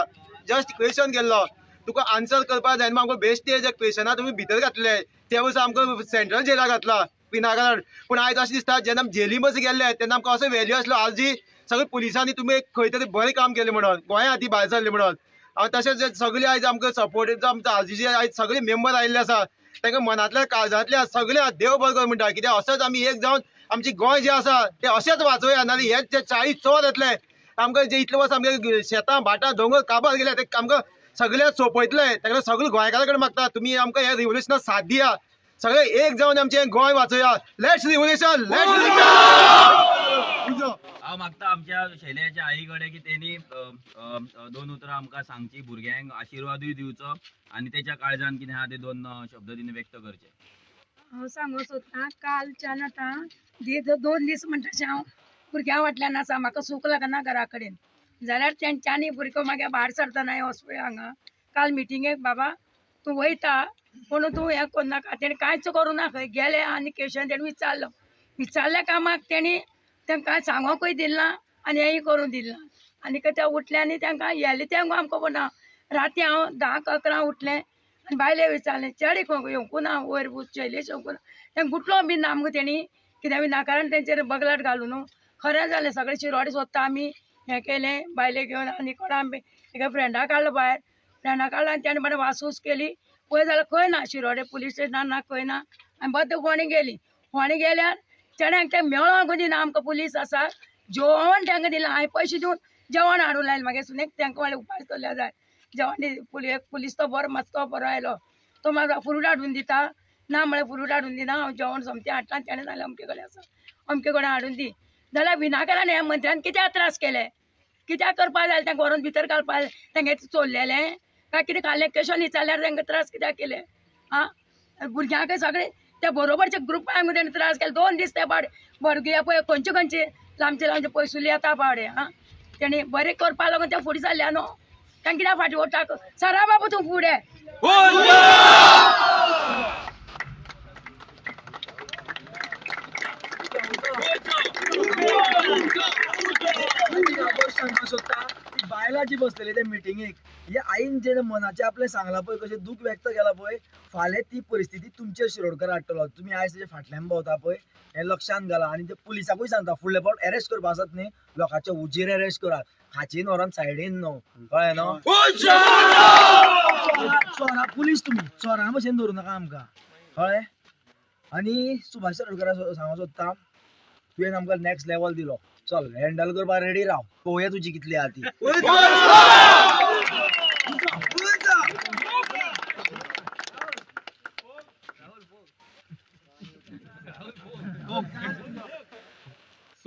जस्ट क्वेश्चन केल्लो तुका आन्सर करपाक जाय आमकां बेश्टे जे क्वेश्चना तुमी भितर घातले ते वर्सा आमकां सेंट्रल जेलाक घातला विनाकारण पूण आयज अशें दिसता जेन्ना जेली मस गेले तेन्ना आमकां असो व्हॅल्यू आसलो आलजी सगळे पुलिसांनी तुमी खंय तरी बरें काम केलें म्हणून गोंया खातीर भायर सरले म्हणून तशेंच सगळे आयज आमकां सपोर्ट जो आमचो आलजीचे आयज सगळे मेंबर आयिल्ले आसा तांकां मनांतल्या काळजांतल्या सगळे देव बरें कर म्हणटा कित्याक असोच आमी एक जावन आमची गोंय जें आसा तें अशेंच वाचोवया नाजाल्यार हेच जे 40 चोर येतले आमकां जे इतले वर्स आमगे शेतां भाटां दोंगर काबार गेले ते आमकां सगळे सोंपयतले ताका सगळे गोंयकारा कडेन मागता तुमी आमकां ह्या रिव्होल्युशनाक साथ दिया सगळे एक जावन आमचें गोंय वाचोवया लेट्स रिव्होल्युशन लेट्स हांव मागता आमच्या शैलेशाच्या आई कडेन की तेणी 2 उतरां आमकां सांगची भुरग्यांक आशिर्वादूय दिवचो आनी तेच्या काळजान कितें आहा ते 2 शब्द तिणें व्यक्त करचे हांव सांगूंक सोदतां कालच्यान आतां 2 दीस म्हणटाशें हांव भुरग्यां फाटल्यान आसा म्हाका सूख लागना घरा कडेन जाल्यार तेंच्यांनी भुरगो म्हागे भायर सरतना हांगा काल मिटिंगेक बाबा तूं वयता पूण तूं हें करनाका तेणी कांयच करूं ना खंय गेले आनी क्वेश्चन तेणी विचारल्या कामाक तेणी तांकां सांगोकूय दिलना आनी हेंय करूं दिलना आनी ते उठले आनी तांकां येले तेंको आमकां खबर ना राती हांव 10-11 उठलें आनी बायले विचारलें चेडे येवंकू ना वयर शैलेश येवंकू ना तें गुटलो बीन ना आमकां तेणी कित्याक विनाकारण तेंचेर बगलाट घालून खरें जालें सगळें शिरोडे सोदता आमी हें केलें बायले घेवन आनी कोणा एका फ्रेंडा काडलो भायर फ्रेंडा काडलो आनी तेणें बरें वासूस केली पळय जाल्यार खंय ना शिरोडे पुलीस स्टेशनार ना खंय ना आनी बद्द फोणी गेल्यार तेणें तें मेळोंक दिना आमकां पुलीस आसा जेवण तांकां दिलां हांवें पयशे दिवन जेवण हाडून लायलें म्हागे सुनेक तांकां म्हणलें उपाय चलल्या जाय जेवण पुलीस तो बरो मातसो बरो आयलो तो म्हाका फ्रूट हाडून दिता ना म्हळ्यार फ्रूट हाडून दिना हांव जेवण सोमतें हाडटा तेणें जाल्यार अमके कडेन आसा अमके कडेन हाडून दी जाल्यार विनाकारण ह्या मंत्र्यान कित्याक त्रास केले कित्याक करपा जाय तांकां व्हरून भितर घालपा तांगे चोरलेलें काय कितें खाल्लें क्वेश्चन विचारल्यार तांकां त्रास कित्याक केले आं भुरग्यांक सगळे त्या बरोबरचे ग्रुपांक तेणें त्रास केले 2 दीस ते भुरगे पळय खंयचे लांबचे पयसुली येता पावडे आं तेणी बरें करपा लागून ते फुडें जाल्ल्या न्हू तांकां कित्याक फाटीं ओडटा सरा बाबा तूं फुडें बायलां जी बसलेली त्या मिटिंगेक हे आईन जे मनाचे आपले सांगला पळय कशें दूख व्यक्त केला पळय फाल्यां ती परिस्थिती तुमच्या शिरोडकर हाडटलो तुमी आयज तेजे फाटल्यान भोंवता पळय हें लक्षांत घाला आनी ते पुलिसाकूय सांगता फुडले फावट अरेस्ट करपा आसत न्ही लोकांच्या उजेर अरेस्ट करात खाचीन व्हरोन सायडीन न्हू कळ्ळें न्हू चोरां पुलीस तुमी चोरां भशेन धरूं नाका आमकां कळ्ळें आनी सुभाष शिरोडकराक सांगूंक सोदता तुवें आमकां नेक्स्ट लेवल दिलो चल हँडल करपाक रेडी राव पळोवया तुजी कितली आहा ती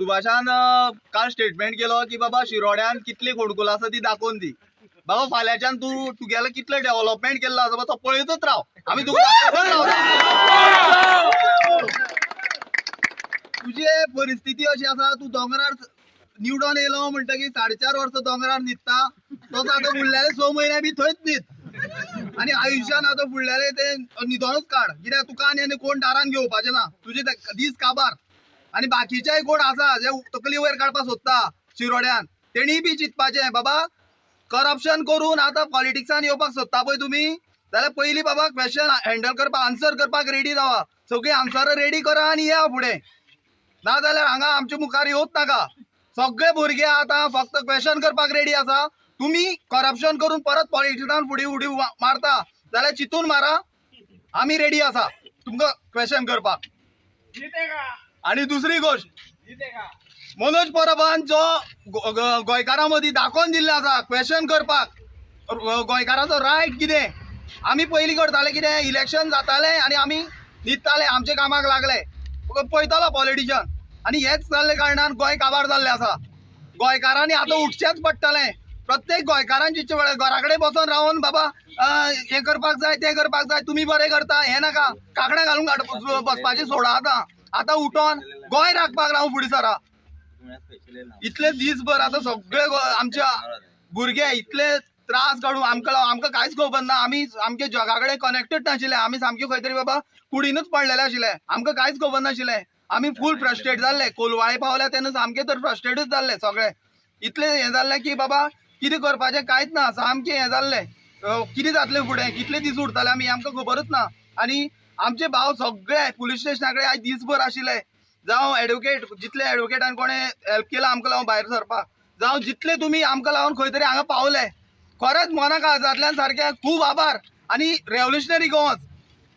सुभाषान काल स्टेटमेंट केलो की बाबा शिरोड्यान कितली खोडकुल आसा ती दाखोवन दी बाबा फाल्यांच्यान तुगेलो कितले डेव्हलपमेंट केल्लो आसा तो पळयतच राव आमी तुजी परिस्थिती अशी आसा तूं दोंगरार निवडून येयलो म्हणटकीर 4.5 वर्सां दोंगरार न्हिदता तसो आतां फुडले 6 म्हयने बी थंयच न्हीद आनी आयुश्यान आतां फुडले ते न्हिदोनूच काड कित्याक तुका आनी कोण दारान घेवपाचें ना तुजे दीस काबार आनी बाकीचेय कोण आसा जे तकली वयर काडपाक सोदता शिरोड्यान तेणी बी चिंतपाचें बाबा करप्शन करून आतां पॉलिटिक्सान येवपाक सोदता पळय तुमी जाल्यार पयलीं बाबा क्वेश्चन हँडल करपाक आन्सर करपाक रेडी रावा सगळीं आन्सर रेडी करा आनी या फुडें नाजाल्यार हांगा आमच्या मुखार येवच नाका सगळे भुरगे आता फक्त क्वेश्चन करपाक रेडी आसा. तुम्ही करप्शन करून परत पॉलिटिक्सान फुडी उडी मारता जाल्यार चिंतून मारा, आमी रेडी आसा तुमकां क्वेश्चन करपाक. आणि दुसरी गोष्ट, मनोज परबान जो गोंयकारां मदीं दाखोवन दिल्ले आसा क्वेश्चन करपाक, गोंयकाराचो रायट कितें, आमी पयलीं करताले कितें, इलेक्शन जाताले आनी आमी न्हिदताले, आमच्या कामाक लागले, पळयतालो पॉलिटिशियन, आनी हेच जाल्ले कारणान गोंय काबार जाल्लें आसा. गोंयकारांनी आतां उठचेंच पडटलें. प्रत्येक गोंयकारान चिंतचे वेळार घरा कडेन बसून रावन बाबा हें करपाक जाय तें करपाक जाय, तुमी बरें करता हें नाका, कांकणां घालून बसपाचें सोडा. आतां उठोन गोंय राखपाक राव फुडें सरा. इतले दीसभर आतां सगळे आमच्या भुरगे इतले त्रास काडून आमकां कांयच खबर ना. आमी आमच्या जगा कडेन कनेक्टेड नाशिल्ले, आमी सामके खंय तरी बाबा कुडीनूच पडलेले आशिल्ले, आमकां कांयच खबर नाशिल्लें. आमी फूल फ्रस्ट्रेट जाल्ले. कोलवाळे पावल्या तेन्ना सामके तर फ्रस्ट्रेटूच जाल्ले सगळे. इतले हें जाल्लें की बाबा कितें करपाचें कांयच ना, सामकें हें जाल्लें. कितें जातलें फुडें, कितले दीस उरतले आमी आमकां खबरूच ना. आनी आमचे भाव सगळे पुलीस स्टेशना कडेन आयज दीसभर आशिल्ले. जावं एडवोकेट, जितले एडवोकेटान कोणें हेल्प केला आमकां लागून भायर सरपाक, जावं जितले तुमी आमकां लागून खंय तरी हांगा पावले, खरेंच मना काळजांतल्यान सारकें खूब आभार. आनी रेव्होल्युशनरी गोवन्स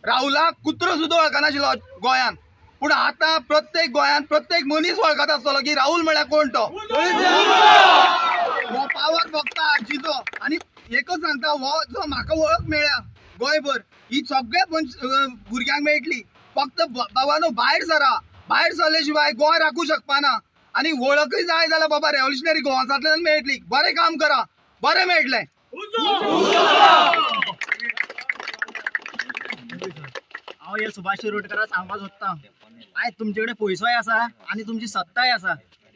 राहुलाक कुत्रो सुद्दां वळखनाशिल्लो गोंयान, पूण आतां प्रत्येक गोंयान प्रत्येक मनीस वळखत आसतलो की राहुल म्हळ्यार कोण तो. हो पावर फक्त आरजीचो. आनी एकच सांगता, हो जो म्हाका वळख मेळ्ळ्या गोंयभर ही सगळ्या भुरग्यांक मेळटली. फक्त बाबानो भायर सरा, भायर सरले शिवाय गोंय राखू शकपाना. आनी वळखय जाय जाल्यार बाबा रेव्होल्युशनरी गोवन्सांतल्यान मेळटली. बरें काम करा, बरें मेळटलें. हांव हे सुभाष शिरोडकराक सांगपाक सोदतां, आयज तुमचे कडेन पयसोय आसा आनी तुमची सत्ताय आसा.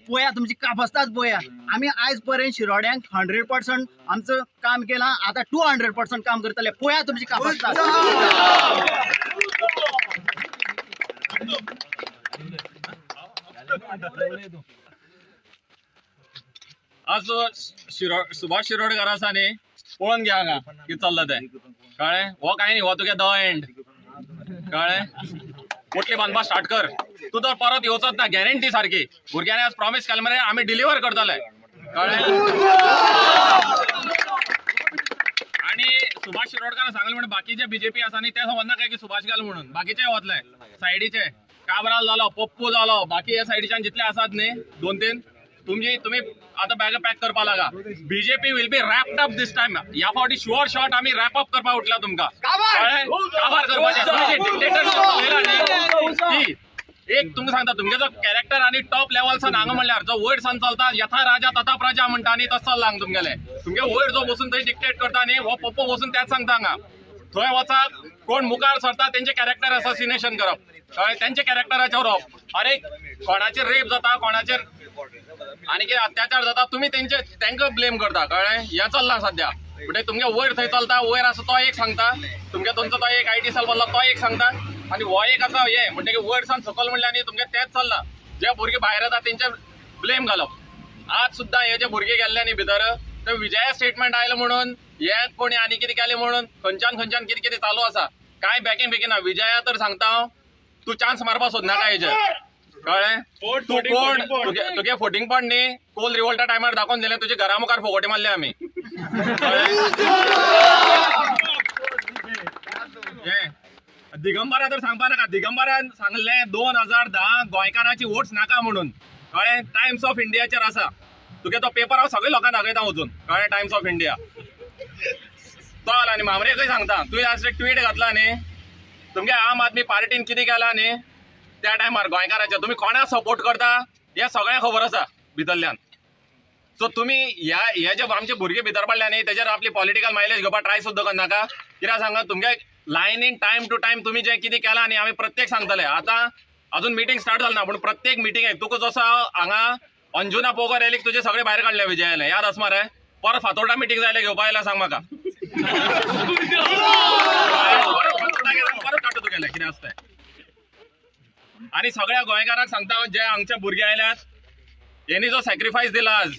पळया तुमची कापास्ताद पळया. आमी आयज पर्यंत शिरोड्यांक 100% आमचं काम केलां, आतां 200% काम करतले. पळया तुमची कापास्ताद. आज सुभाष शिरोडकर आसा न्ही, पळोवन घ्या हांगा कितें चल्लां तें, कळ्ळें. हो काय न्ही, हो तुगे द एंड, कळ्ळें. पोटली बांदपाक स्टार्ट कर, तूं तर परत येवचोच ना, गॅरंटी सारकी. भुरग्यांनी आज प्रॉमिस केलें मरे, आमी डिलिव्हर करतले, कळ्ळें. आणि सुभाष शिरोडकर सांगले म्हणून बाकीचे बीजेपी आसा न्ही ते समजना काय की सुभाष गेलो म्हणून, बाकीचे वतले सायडीचे. काबराल जालो, पप्पू जालो, बाकी ह्या सायडीच्यान जितले आसात न्ही 2-3, तुम्ही आता बॅग पॅक करपा लागा. BJP will be wrapped up this time. या फावटी शुअर शॉट आम्ही रॅप अप करपा उठला तुमका. काबार करपाचे. एक तुमकां सांगता, तुमगे जो कॅरेक्टर आणि टॉप लेवलसान हांगा म्हणल्यार जो वयर सान चलता, यथा राजा तथा प्रजा म्हणटा न्ही तसो चल्ला हांगा तुमगेले. तुमगे वयर जो बसून थंय डिक्टेट करता न्ही, हो पप्पो बसून त्याच सांगता हांगा. थंय वचा, कोण मुखार सरता तेंचे कॅरेक्टर असोसिनेशन करप, तेंचे कॅरेक्टराचेर उरोवप. अरे कोणाचेर रेप जाता, कोणाचेर आणि कितें अत्याचार जाता, तुम्ही तांकां ब्लेम करता, कळ्ळें. हें चल्लां सध्या. म्हणजे तुमगे वयर थंय चलता, वयर आसा तो एक सांगता, तुमगे थंयचो तो एक IT सेल बसला तो एक सांगता, आनी हो एक आसा हे म्हणजे वयर सान सकयल म्हणल्यार न्ही तुमगे तेच चल्ला. जे भुरगे भायर येता तेंचे ब्लेम घालप. आज सुद्दां हे जे भुरगे गेल्ले न्ही भितर, ते विजया स्टेटमेंट आयले म्हणून, हे कोणी आनी कितें केलें म्हणून खंयच्यान कितें कितें चालू आसा, कांय बॅकींग ना. विजया तर सांगता हांव, तूं चान्स मारपा सोदनाका हेजेर, कळ्ळें. तूं कोण, तुगे फोटींग पॉयंट न्ही कोल रिवोल्टा टायमार दाखोवन दिलें, तुजे घरा मुखार फोगोटी मारले आमी, दिगंबरा तर सांगपा नाका. दिगंबरान सांगलें 2010 गोंयकाराची वोट्स नाका म्हणून, कळ्ळें. टायम्स ऑफ इंडियाचेर आसा, तुगे तो पेपर हांव सगळे लोकांक दाखयता वचून, कळ्ळें. टायम्स ऑफ इंडिया चल. आनी मामरेकय सांगता, तुवें आज ट्वीट घातला न्ही, तुमगे आम आदमी पार्टीन कितें केलां न्ही त्या टायमार गोंयकाराचे, तुमी कोणाक सपोर्ट करता हे सगळ्यांक खबर आसा भितरल्यान. सो तुमी हे जे आमचे भुरगे भितर पडल्या न्ही तेजेर आपली पॉलिटिकल मायलेज घेवपाक ट्राय सुद्दां करनाका. कित्याक सांगा, तुमगे लायनीन टायम टू टायम तुमी जें कितें केलां न्ही आमी प्रत्येक सांगतले. आतां अजून मिटींग स्टार्ट जालें ना, पूण प्रत्येक मिटींगेक तुका जसो हांगा अंजुना पोगर रॅलीक तुजे सगळे भायर काडले विजयाले, याद आसा मरे. परत फातोर्डा मिटींग जायले घेवपा आयला सांग म्हाका. परत काडटा तुगेले कितें आसता. आणि सगळ्या गोंयकारांक सांगता, जे हांगचे भुरगे आयल्यात हेणी जो सॅक्रिफायस दिला आज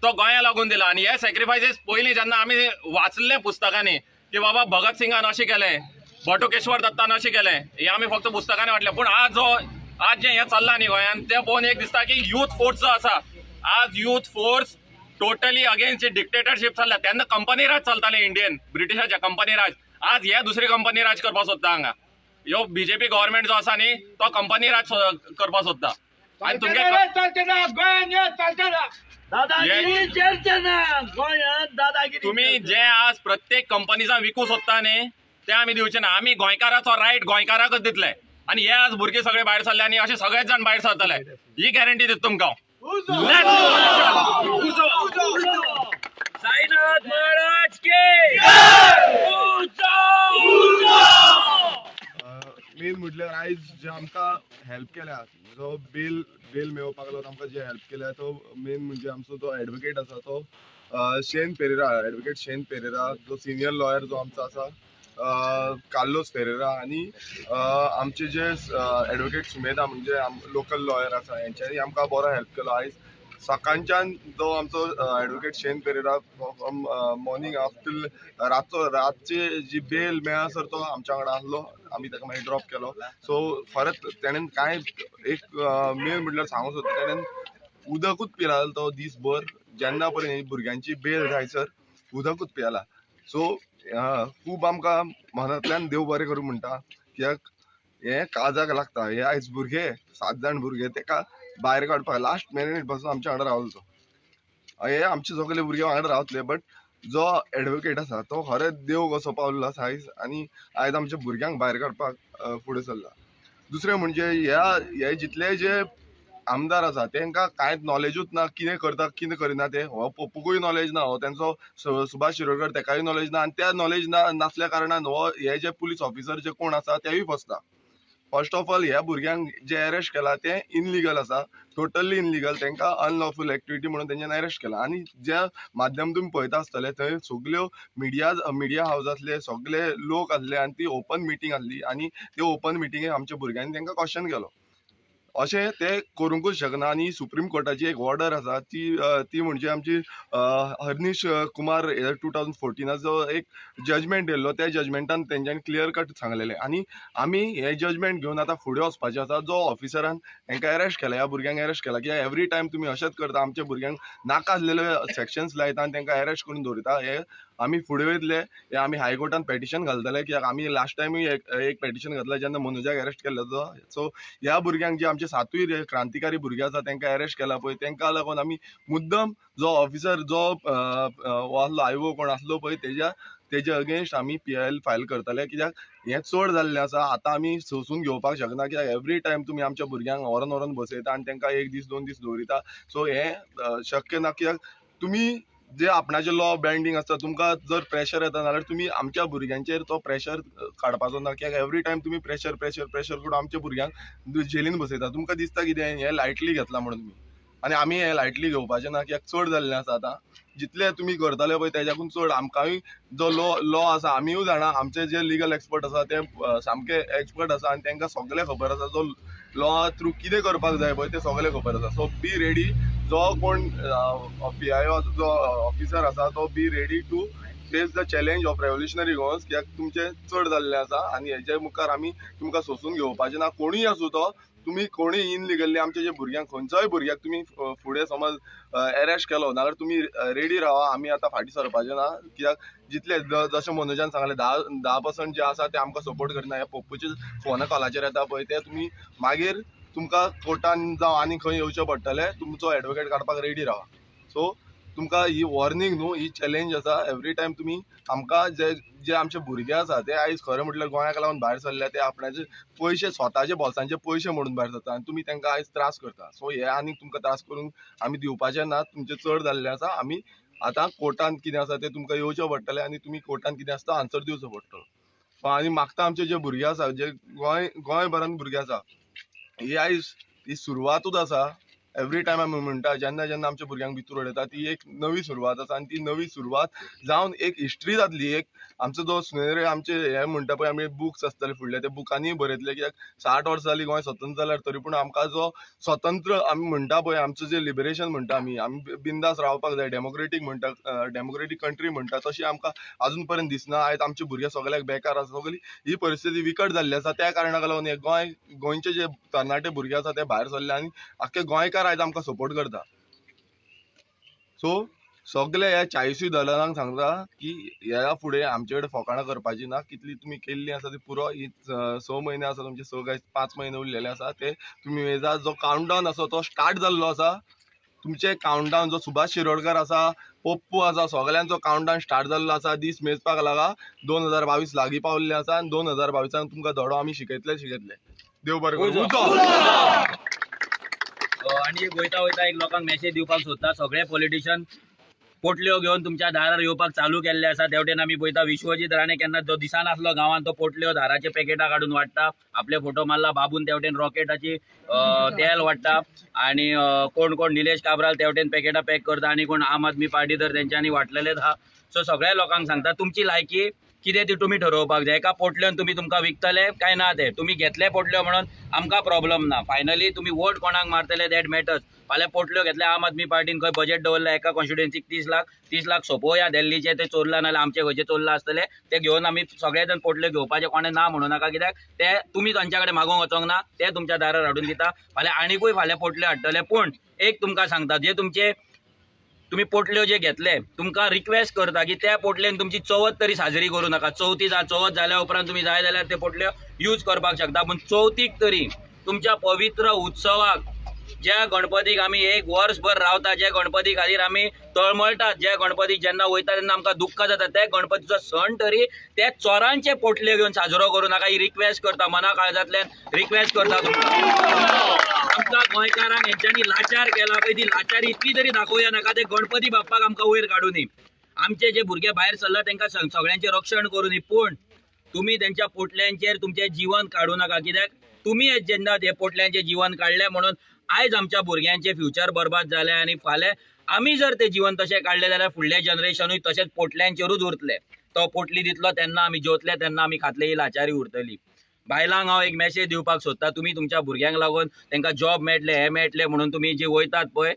तो गोंया लागून दिला. आणि हे सॅक्रिफायसीस पयलीं जेन्ना आमी वाचले पुस्तकांनी की बाबा भगत सिंगान अशें केलें, बटुकेश्वर दत्तान अशें केलें, हे आमी फक्त पुस्तकांनी वाटले. पूण आज जे हें चल्लां न्ही गोंयान, तें पळोवन एक दिसता की यूथ फोर्स जो आसा आज youth force totally against dictatorship चल्ला. तेन्ना कंपनी राज चलताले इंडियन ब्रिटिशाच्या कंपनी राज. आज हे दुसरी कंपनी राज करपाक सोदता हांगा. ह्यो बीजेपी गव्हर्नमेंट जो आसा न्ही तो कंपनी राज करपाक सोदता. आणि तुमगे तुम्ही जे आज प्रत्येक कंपनीचा विकू सोदता न्ही ते आमी दिवचे ना. आमी गोंयकाराचो रायट गोंयकाराकच दितले. आणि हे आज भुरगे सगळे भायर सरले आणि असे सगळेच जण भायर सरतले ही गॅरंटी दिता तुमकां. साईनाथ महाराज के मेन म्हटल्यार आयज जे आमकां हेल्प केल्या जो बेल मेळोवपाक लागून आमकां जे हेल्प केल्या तो मेन म्हणजे आमचो तो एडवोकेट आसा तो एडवोकेट शेन पेरेरा, जो सिनियर लॉयर जो आमचो आसा कार्लोस पेरेरा, आणि आमचे जे एडवोकेट सुमेधा म्हणजे लोकल लॉयर आसा हेंच्यांनी आमकां बरो हेल्प केलो. आयज सकाळच्यान जो आमचो एडवोकेट शेन पेरेरा फ्रॉम मॉर्निंग आफ्टर रातची जी बेल मेळासर तो आमच्या वांगडा आसलो. आमी ताका मागीर ड्रॉप केलो. सो परत तेणेन कांय एक मेन म्हटल्यार सांगूं सोदता तेणेन उदकूच पिला तो दीसभर. जेन्ना पर्यंत भुरग्यांची बेल जायसर उदकूच पियला. सो खूब आमकां मनांतल्यान देव बरें करूं म्हणटा. कित्याक हे काळजाक लागता. हे आयज भुरगे 7 जाण भुरगे ताका भायर काडपाक लास्ट मिनिट पासून आमच्या वांगडा रावलो तो. हे आमचे सगळे भुरगे वांगडा रावतले, बट जो एडवोकेट आसा तो खरेंच देव कसो पावलो आसा आयज. आनी आयज आमच्या भुरग्यांक भायर काडपाक फुडें सरला. दुसरें म्हणजे हे जितले जे आमदार आसा तांकां कांयच नॉलेजूच ना कितें करता कितें करिना ते. हो पप्पूकूय नॉलेज ना, हो तेंचो सुभाष शिरोडकर ताकाय नॉलेज ना. आनी त्या नॉलेज नासल्या कारणान हो हे जे पुलीस ऑफिसर जे कोण आसा तेवूय फसता. फर्स्ट ऑफ ऑल ह्या भुरग्यांक जे अरेस्ट केला ते इनलिगल आसा, टोटली इनलिगल. तांकां अनलॉफूल एक्टिविटी म्हणून तेंच्यानी अरेस्ट केला. आनी ज्या माध्यम तुमी पळयता आसतले थंय सगल्यो मिडिया हावजांतले सगळे लोक आसले आनी ती ओपन मिटींग आसली. आनी ते ओपन मिटिंगेक आमच्या भुरग्यांनी तांकां क्वेश्चन केलो. अशें ते करूंकूच शकना. आनी सुप्रीम कोर्टाची एक ऑर्डर आसा ती म्हणजे आमची हरनीश कुमार 2014 जो एक जजमेंट येयल्लो त्या जजमेंटान तेंच्यांनी क्लियर कट सांगलेलें. आनी आमी हे जजमेंट घेवन आतां फुडें वचपाचें आसा. जो ऑफिसरान हांकां अरेस्ट केला, ह्या भुरग्यांक अरेस्ट केला, कित्याक एवरी टायम तुमी अशेंच करता, आमच्या भुरग्यांक नाका आसलेले सेक्शन्स लायता आनी तांकां अरेस्ट करून दवरता. हे आमी फुडें वयतले. हे आमी हायकोर्टान पेटिशन घालतले, कित्याक आमी लास्ट टायमूय एक पेटिशन घातलें जेन्ना मनोजाक अरेस्ट केल्लो. सो ह्या भुरग्यांक जे आमचे 7 क्रांतिकारी भुरगे आसा तांकां अरेस्ट केला पळय तांकां लागून आमी मुद्दम जो ऑफिसर जो हो आसलो आयओ कोण आसलो पळय तेजे अगेन्स्ट आमी PIL फायल करतले. कित्याक हें चड जाल्लें आसा. आतां आमी सोंसून घेवपाक शकना, कित्याक एवरी टायम तुमी आमच्या भुरग्यांक व्हरोन बसयता आनी तांकां 1 दीस 2 दीस दवरिता. सो हें शक्य ना. कित्याक तुमी जे आपणाचे लॉ बेंडिंग आसता तुमकां जर प्रेशर येता जाल्यार तुमी आमच्या भुरग्यांचेर तो प्रेशर काडपाचो ना. कित्याक एवरी टायम तुमी प्रेशर करून आमच्या भुरग्यांक जेलीन बसयता. तुमकां दिसता कितें हें लायटली घेतला म्हणून तुमी. आनी आमी हें लायटली घेवपाचें ना, कित्याक चड जाल्लें आसा आतां. जितले तुमी करतले पळय तेज्याकून चड आमकांय जो लॉ आसा आमीय जाणा. आमचे जे लिगल एक्सपर्ट आसा ते सामके एक्सपर्ट आसा आनी तांकां सगळें खबर आसा. जो लॉ थ्रू कितें करपाक जाय पळय तें सगळें खबर आसा. So be ready. जो कोण PIO जो ऑफिसर आसा तो be ready to face the challenge of revolutionary Goans. कित्याक तुमचें चड जाल्लें आसा आनी हेजे मुखार आमी तुमकां सोंसून घेवपाचें ना. कोणूय आसूं तो, तुमी कोणूय इनलिगल्ली आमचे जे भुरग्यांक खंयचोय भुरग्याक तुमी फुडें समज अरेस्ट केलो नाल्यार तुमी रेडी रावा. आमी आतां फाटीं सरपाचें ना. कित्याक जितले जशें मनोजान सांगलें 10% जे आसा ते आमकां सपोर्ट करना. हे पप्पूचे फोन कॉलाचेर येता पळय ते तुमी मागीर तुमकां कोर्टान जावं आनी खंय येवचें पडटलें. तुमचो एडवोकेट काडपाक रेडी रावा. सो तुमकां ही वॉर्निंग न्हू, ही चॅलेंज आसा. एवरी टायम तुमी आमकां जे आमचे भुरगे आसा ते आयज खरें म्हटल्यार गोंयाक लागून भायर सरले. ते आपणाचे पयशे स्वताचे बोल्सांचे पयशे म्हणून भायर सरता आनी तुमी तांकां आयज त्रास करता. सो हे आनी तुमकां त्रास करून आमी दिवपाचे ना. तुमचे चड जाल्लें आसा. आमी आतां कोर्टान कितें आसा तें तुमकां येवचें पडटलें आनी तुमी कोर्टान कितें आसता आन्सर दिवचो पडटलो. आनी मागता आमचे जे भुरगे आसा जे गोंयभरान भुरगे आसा ही आयज ही सुरवातूच आसा. एवरी टायम आमी म्हणटा जेन्ना आमच्या भुरग्यांक भितर उडयता ती एक नवी सुरवात आसा आनी ती नवी सुरवात जावन एक हिस्ट्री जातली. एक आमचो जो सुनेरे आमचे हे म्हणटा पळय आमी बुक्स आसतले फुडले ते बुकांनी बरयतले. कित्याक 60 वर्सां जालीं गोंय स्वतंत्र जाल्यार तरी पूण आमकां जो स्वतंत्र आमी म्हणटा पळय आमचो जे लिबरेशन म्हणटा आमी बिंदास रावपाक जाय, डेमोक्रेटीक म्हणटा, डेमोक्रेटीक कंट्री म्हणटा तशी आमकां अजून पर्यंत दिसना. आयज आमचे भुरगे सगळ्याक बेकार आसा. सगळी ही परिस्थिती विकट जाल्ली आसा. त्या कारणाक लागून हे गोंयचे जे तरणाटे भुरगे आसा ते भायर सरले आनी आख्खे गोंयकार आयज आमकां सपोर्ट करता. सो सगळे ह्या 40 दलालांक सांगता की ह्या फुडें आमचे कडेन फकाणां करपाची ना. कितली तुमी केल्ली आसा ती पुरो 6 म्हयने आसा तुमचे 6 काय 5 म्हयने उरलेले आसा ते तुमी वेजा. जो काउंटडावन आसा तो स्टार्ट जाल्लो आसा. तुमचे काउंटडावन जो सुभाष शिरोडकर आसा, पप्पू आसा, सगळ्यांचो काउंटडावन स्टार्ट जाल्लो आसा. दीस मेजपाक लागा 2022 लागीं पावल्ले आसा आनी 2022 तुमकां धडो आमी शिकयतले. देव बरें करूं. आणि वयता वयता एक लोकांक मेसेज दिवपाक सोदता. सगळे पॉलिटिशियन पोटल्यो घेवन तुमच्या दारार येवपाक चालू केल्ले आसा. तेवटेन आमी पळयता विश्वजीत राणे केन्ना जो दिसानासलो गांवांत तो पोटल्यो धाराचे पॅकेटां काडून वाडटा. आपले फोटो मारला. बाबून तेवटेन रॉकेटाची तेल वाडटा. आणि कोण कोण निलेश काब्राल तेवटेन पॅकेटां पॅक करता. आणि कोण आम आदमी पार्टी तर तेंच्यांनी वाटलेलेच आहा. सो सगळ्या लोकांक सांगता तुमची लायकी कितें ती तुमी ठरोवपाक जाय. एका पोटल्योन तुमकां विकतले काय ना ते. तुमी घेतले पोटल्यो म्हणून आमकां प्रॉब्लम ना. फायनली तुमी वोट कोणाक मारतले दॅट मॅटर्स. फाल्यां पोटल्यो घेतल्या आम आदमी पार्टीन खंय बजेट दवरला एका कॉन्स्टिट्युएन्सीक 30 लाख सोंपोवया दिल्लीचे ते चोरला नाल्यार आमचे खंयचे चोरला आसतले ते घेवन आमी सगळे जण पोटल्यो घेवपाचे. कोणें ना म्हणू नाका. कित्याक ते तुमी तांच्या कडेन मागोवंक वचोंक ना. ते तुमच्या दारार हाडून दिता. फाल्यां आनीकूय फाल्यां पोटल्यो हाडटले. पूण एक तुमकां सांगता जे तुमी पोटल्यो जे घेतले तुमकां रिक्वेस्ट करता की त्या पोटलेन तुमची चवथ तरी साजरी करूं नाका. चवथ जाल्या उपरांत तुमी जाय जाल्यार ते पोटल्यो यूज करपाक शकता. पूण चवथीक तरी तुमच्या पवित्र उत्सवाक ज्या गणपतीक आमी एक वर्सभर रावता, ज्या गणपती खातीर आमी तळमळटात, ज्या गणपतीक जेन्ना वयता तेन्ना आमकां दुख्ख जाता, त्या गणपतीचो सण तरी त्या चोरांचे पोटले घेवन साजरो करूं नाका. ही रिक्वेस्ट करता. मना काळजांतल्यान रिक्वेस्ट करता तुमकां. आमकां गोंयकारांक हेंच्यांनी लाचार केला पळय ती लाचारी इतली तरी दाखोवया नाका. ते गणपती बाप्पाक आमकां वयर काडूं दी. आमचे जे भुरगे भायर सरला तांकां सगळ्यांचें रक्षण करूं दी. पूण तुमी तेंच्या पोटल्यांचेर तुमचें जीवन काडूं नाका. कित्याक तुमी जेन्ना हे पोटल्यांचें जीवन काडलें म्हणून आयज आमच्या भुरग्यांचे फ्युचर बरबाद जाले. आनी फाल्यां आमी जर ते जीवन तशें काडलें जाल्यार फुडलें जनरेशनूय तशेंच पोटल्यांचेरूच उरतलें. तो पोटली दितलो तेन्ना आमी जेवतले तेन्ना आमी खातले ही लाचारी उरतली. बायलांक हांव एक मेसेज दिवपाक सोदता. तुमी तुमच्या भुरग्यांक लागून तांकां जॉब मेळटले हे मेळटले म्हणून तुमी जे वयतात पळय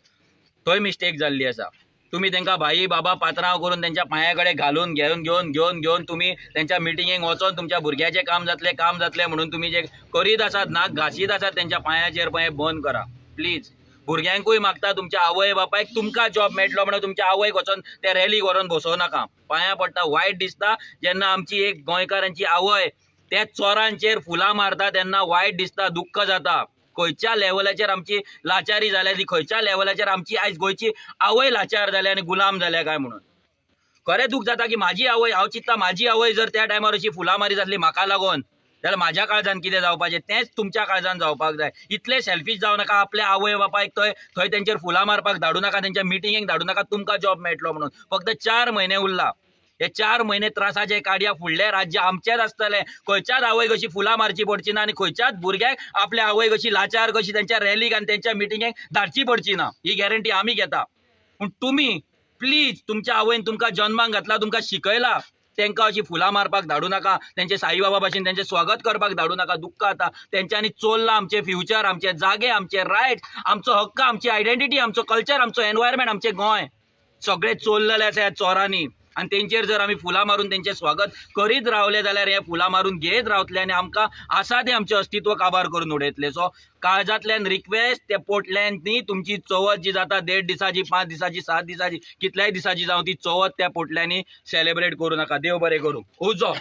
थंय मिस्टेक जाल्ली आसा. तुमी तांकां भाई बाबा पात्रांव करून तेंच्या पांया कडेन घालून घेवन तुमी तेंच्या मिटिंगेक वचोन तुमच्या भुरग्याचें काम जातलें म्हणून तुमी जे करीत आसात नाक घासीत आसात तेंच्या पांयाचेर पळय बंद करा प्लीज. भुरग्यांकूय मागता तुमच्या आवय बापायक तुमकां जॉब मेळटलो म्हणून तुमच्या आवयक वचोन त्या रॅलीक व्हरोन बसोव नाका. पांया पडटा. वायट दिसता जेन्ना आमची एक गोंयकारांची आवय त्या चोरांचेर फुलां मारता तेन्ना वायट दिसता. दुख्ख जाता. खंयच्या लेवलाचेर आमची लाचारी जाल्या ती खंयच्या लेवलाचेर आमची आयज गोंयची आवय लाचार जाल्या आनी गुलाम जाल्या काय म्हणून. खरें दूख जाता की म्हाजी आवय हांव चित्ता म्हाजी आवय जर त्या टायमार अशी फुलां मारी जातली म्हाका लागून जाल्यार म्हाज्या काळजान कितें जावपाचें तेंच तुमच्या काळजान जावपाक जाय. इतले सेल्फीश जावं नाका. आपल्या आवय बापायक थंय तेंचेर फुलां मारपाक धाडूं नाका. तेंच्या मिटिंगेक धाडूं नाका. तुमकां जॉब मेळटलो म्हणून. फक्त 4 म्हयने उरला. हे 4 म्हयने त्रासाचे काडया. फुडलें राज्य आमचेच आसतलें. खंयच्याच आवयक अशी फुलां मारची पडची ना आनी खंयच्याच भुरग्याक आपल्या आवयक अशी लाचार कशी तेंच्या रॅलीक आनी तेंच्या मिटिंगेक धाडची पडची ना. ही गॅरंटी आमी घेता. पूण तुमी प्लीज तुमच्या आवयन तुमकां जन्माक घातला, तुमकां शिकयला, तांकां अशी फुलां मारपाक धाडूं नाका. तेंचे साईबाबा भाशेन तेंचें स्वागत करपाक धाडूं नाका. दुख्ख जाता. तेंच्यांनी चोरला आमचें फ्युचर, आमचे जागे, आमचे रायट्स, आमचो हक्क, आमची आयडेंटिटी, आमचो कल्चर, आमचो एनवायरमेंट, आमचें गोंय सगळें चोरलेलें आसा ह्या चोरांनी. आनी तेंचेर जर आमी फुलां मारून तेंचें स्वागत करीत रावले जाल्यार हे फुलां मारून घेत रावतले आनी आमकां आसा तें आमचें अस्तित्व काबार करून उडयतले. सो काळजांतल्यान रिक्वेस्ट त्या पोटल्यांनी तुमची चवथ जी जाता 1.5 दिसाची, 5 दिसाची, 7 दिसाची, कितल्याय दिसाची जावं ती चवथ त्या पोटल्यांनी सेलिब्रेट करूं नाका. देव बरें करूं. उजो.